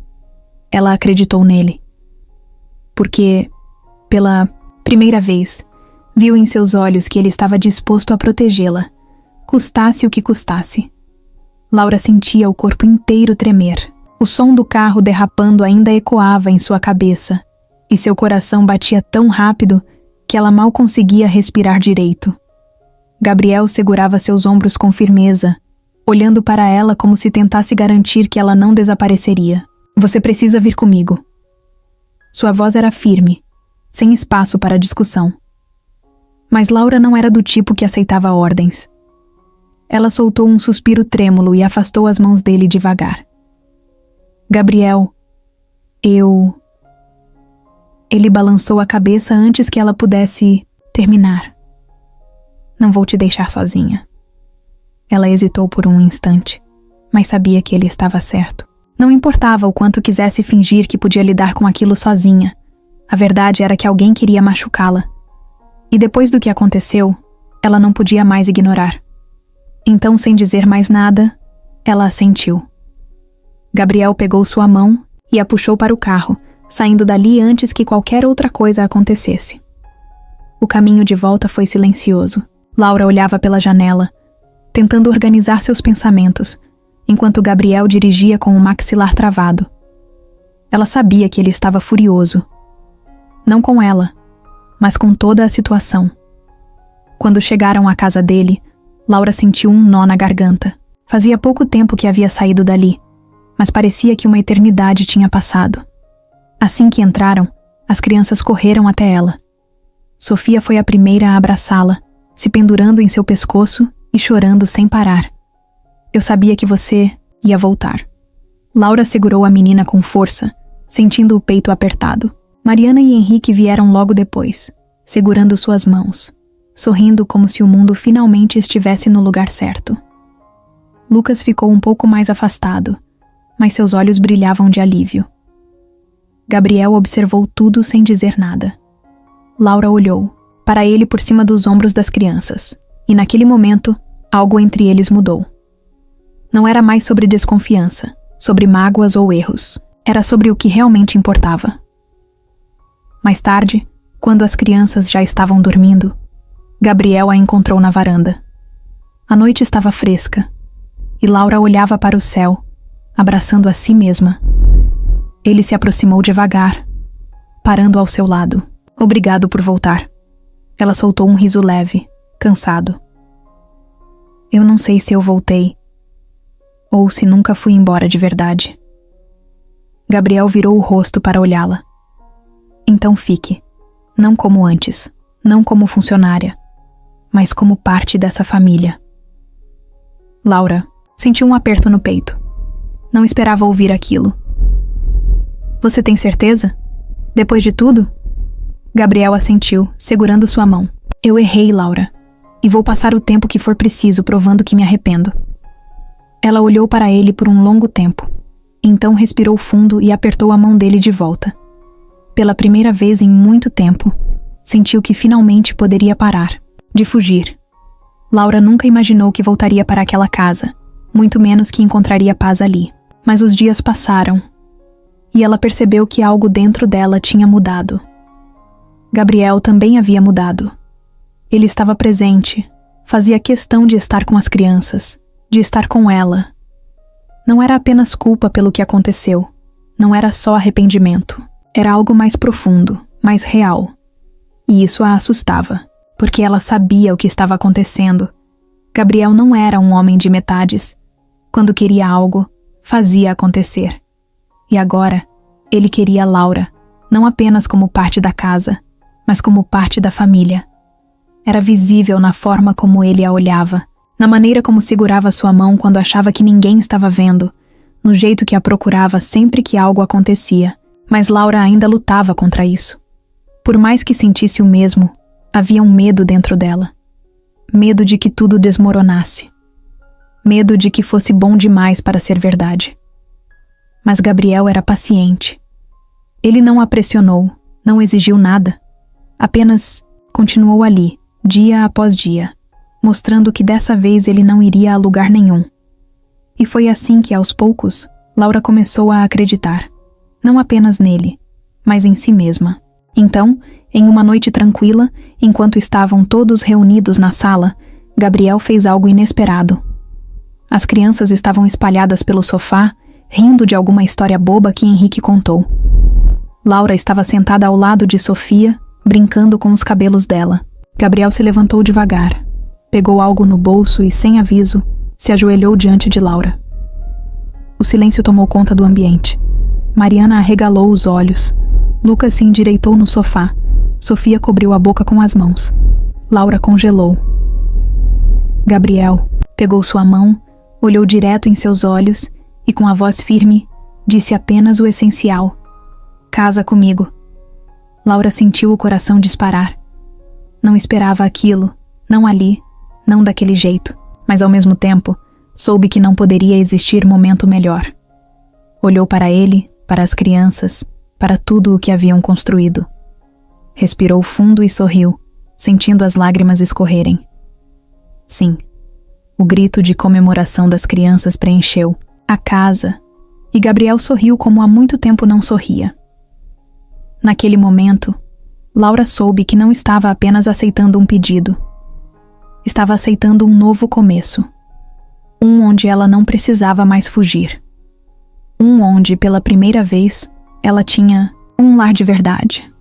ela acreditou nele. Porque, pela primeira vez, viu em seus olhos que ele estava disposto a protegê-la, custasse o que custasse. Laura sentia o corpo inteiro tremer. O som do carro derrapando ainda ecoava em sua cabeça, e seu coração batia tão rápido que ela mal conseguia respirar direito. Gabriel segurava seus ombros com firmeza, olhando para ela como se tentasse garantir que ela não desapareceria. Você precisa vir comigo. Sua voz era firme, sem espaço para discussão. Mas Laura não era do tipo que aceitava ordens. Ela soltou um suspiro trêmulo e afastou as mãos dele devagar. Gabriel, Ele balançou a cabeça antes que ela pudesse terminar. Não vou te deixar sozinha. Ela hesitou por um instante, mas sabia que ele estava certo. Não importava o quanto quisesse fingir que podia lidar com aquilo sozinha. A verdade era que alguém queria machucá-la. E depois do que aconteceu, ela não podia mais ignorar. Então, sem dizer mais nada, ela assentiu. Gabriel pegou sua mão e a puxou para o carro, saindo dali antes que qualquer outra coisa acontecesse. O caminho de volta foi silencioso. Laura olhava pela janela, tentando organizar seus pensamentos, enquanto Gabriel dirigia com o maxilar travado. Ela sabia que ele estava furioso. Não com ela, mas com toda a situação. Quando chegaram à casa dele, Laura sentiu um nó na garganta. Fazia pouco tempo que havia saído dali, mas parecia que uma eternidade tinha passado. Assim que entraram, as crianças correram até ela. Sofia foi a primeira a abraçá-la, se pendurando em seu pescoço e chorando sem parar. Eu sabia que você ia voltar. Laura segurou a menina com força, sentindo o peito apertado. Mariana e Henrique vieram logo depois, segurando suas mãos, sorrindo como se o mundo finalmente estivesse no lugar certo. Lucas ficou um pouco mais afastado, mas seus olhos brilhavam de alívio. Gabriel observou tudo sem dizer nada. Laura olhou para ele por cima dos ombros das crianças, e naquele momento, algo entre eles mudou. Não era mais sobre desconfiança, sobre mágoas ou erros. Era sobre o que realmente importava. Mais tarde, quando as crianças já estavam dormindo, Gabriel a encontrou na varanda. A noite estava fresca, e Laura olhava para o céu, abraçando a si mesma. Ele se aproximou devagar, parando ao seu lado. Obrigado por voltar. Ela soltou um riso leve, cansado. Eu não sei se eu voltei, ou se nunca fui embora de verdade. Gabriel virou o rosto para olhá-la. Então fique, não como antes, não como funcionária, mas como parte dessa família. Laura sentiu um aperto no peito. Não esperava ouvir aquilo. Você tem certeza? Depois de tudo? Gabriel assentiu, segurando sua mão. Eu errei, Laura, e vou passar o tempo que for preciso provando que me arrependo. Ela olhou para ele por um longo tempo. Então respirou fundo e apertou a mão dele de volta. Pela primeira vez em muito tempo, sentiu que finalmente poderia parar, de fugir. Laura nunca imaginou que voltaria para aquela casa, muito menos que encontraria paz ali. Mas os dias passaram, e ela percebeu que algo dentro dela tinha mudado. Gabriel também havia mudado. Ele estava presente, fazia questão de estar com as crianças, de estar com ela. Não era apenas culpa pelo que aconteceu, não era só arrependimento. Era algo mais profundo, mais real. E isso a assustava, porque ela sabia o que estava acontecendo. Gabriel não era um homem de metades. Quando queria algo, fazia acontecer. E agora, ele queria Laura, não apenas como parte da casa, mas como parte da família. Era visível na forma como ele a olhava, na maneira como segurava sua mão quando achava que ninguém estava vendo, no jeito que a procurava sempre que algo acontecia. Mas Laura ainda lutava contra isso. Por mais que sentisse o mesmo, havia um medo dentro dela. Medo de que tudo desmoronasse. Medo de que fosse bom demais para ser verdade. Mas Gabriel era paciente. Ele não a pressionou, não exigiu nada. Apenas continuou ali, dia após dia, mostrando que dessa vez ele não iria a lugar nenhum. E foi assim que, aos poucos, Laura começou a acreditar. Não apenas nele, mas em si mesma. Então, em uma noite tranquila, enquanto estavam todos reunidos na sala, Gabriel fez algo inesperado. As crianças estavam espalhadas pelo sofá, rindo de alguma história boba que Henrique contou. Laura estava sentada ao lado de Sofia, brincando com os cabelos dela. Gabriel se levantou devagar, pegou algo no bolso e, sem aviso, se ajoelhou diante de Laura. O silêncio tomou conta do ambiente. Mariana arregalou os olhos. Lucas se endireitou no sofá. Sofia cobriu a boca com as mãos. Laura congelou. Gabriel pegou sua mão, olhou direto em seus olhos e, com a voz firme, disse apenas o essencial: casa comigo. Laura sentiu o coração disparar. Não esperava aquilo, não ali, não daquele jeito, mas ao mesmo tempo, soube que não poderia existir momento melhor. Olhou para ele, para as crianças, para tudo o que haviam construído. Respirou fundo e sorriu, sentindo as lágrimas escorrerem. Sim, o grito de comemoração das crianças preencheu a casa, e Gabriel sorriu como há muito tempo não sorria. Naquele momento, Laura soube que não estava apenas aceitando um pedido. Estava aceitando um novo começo. Um onde ela não precisava mais fugir. Um onde, pela primeira vez, ela tinha um lar de verdade.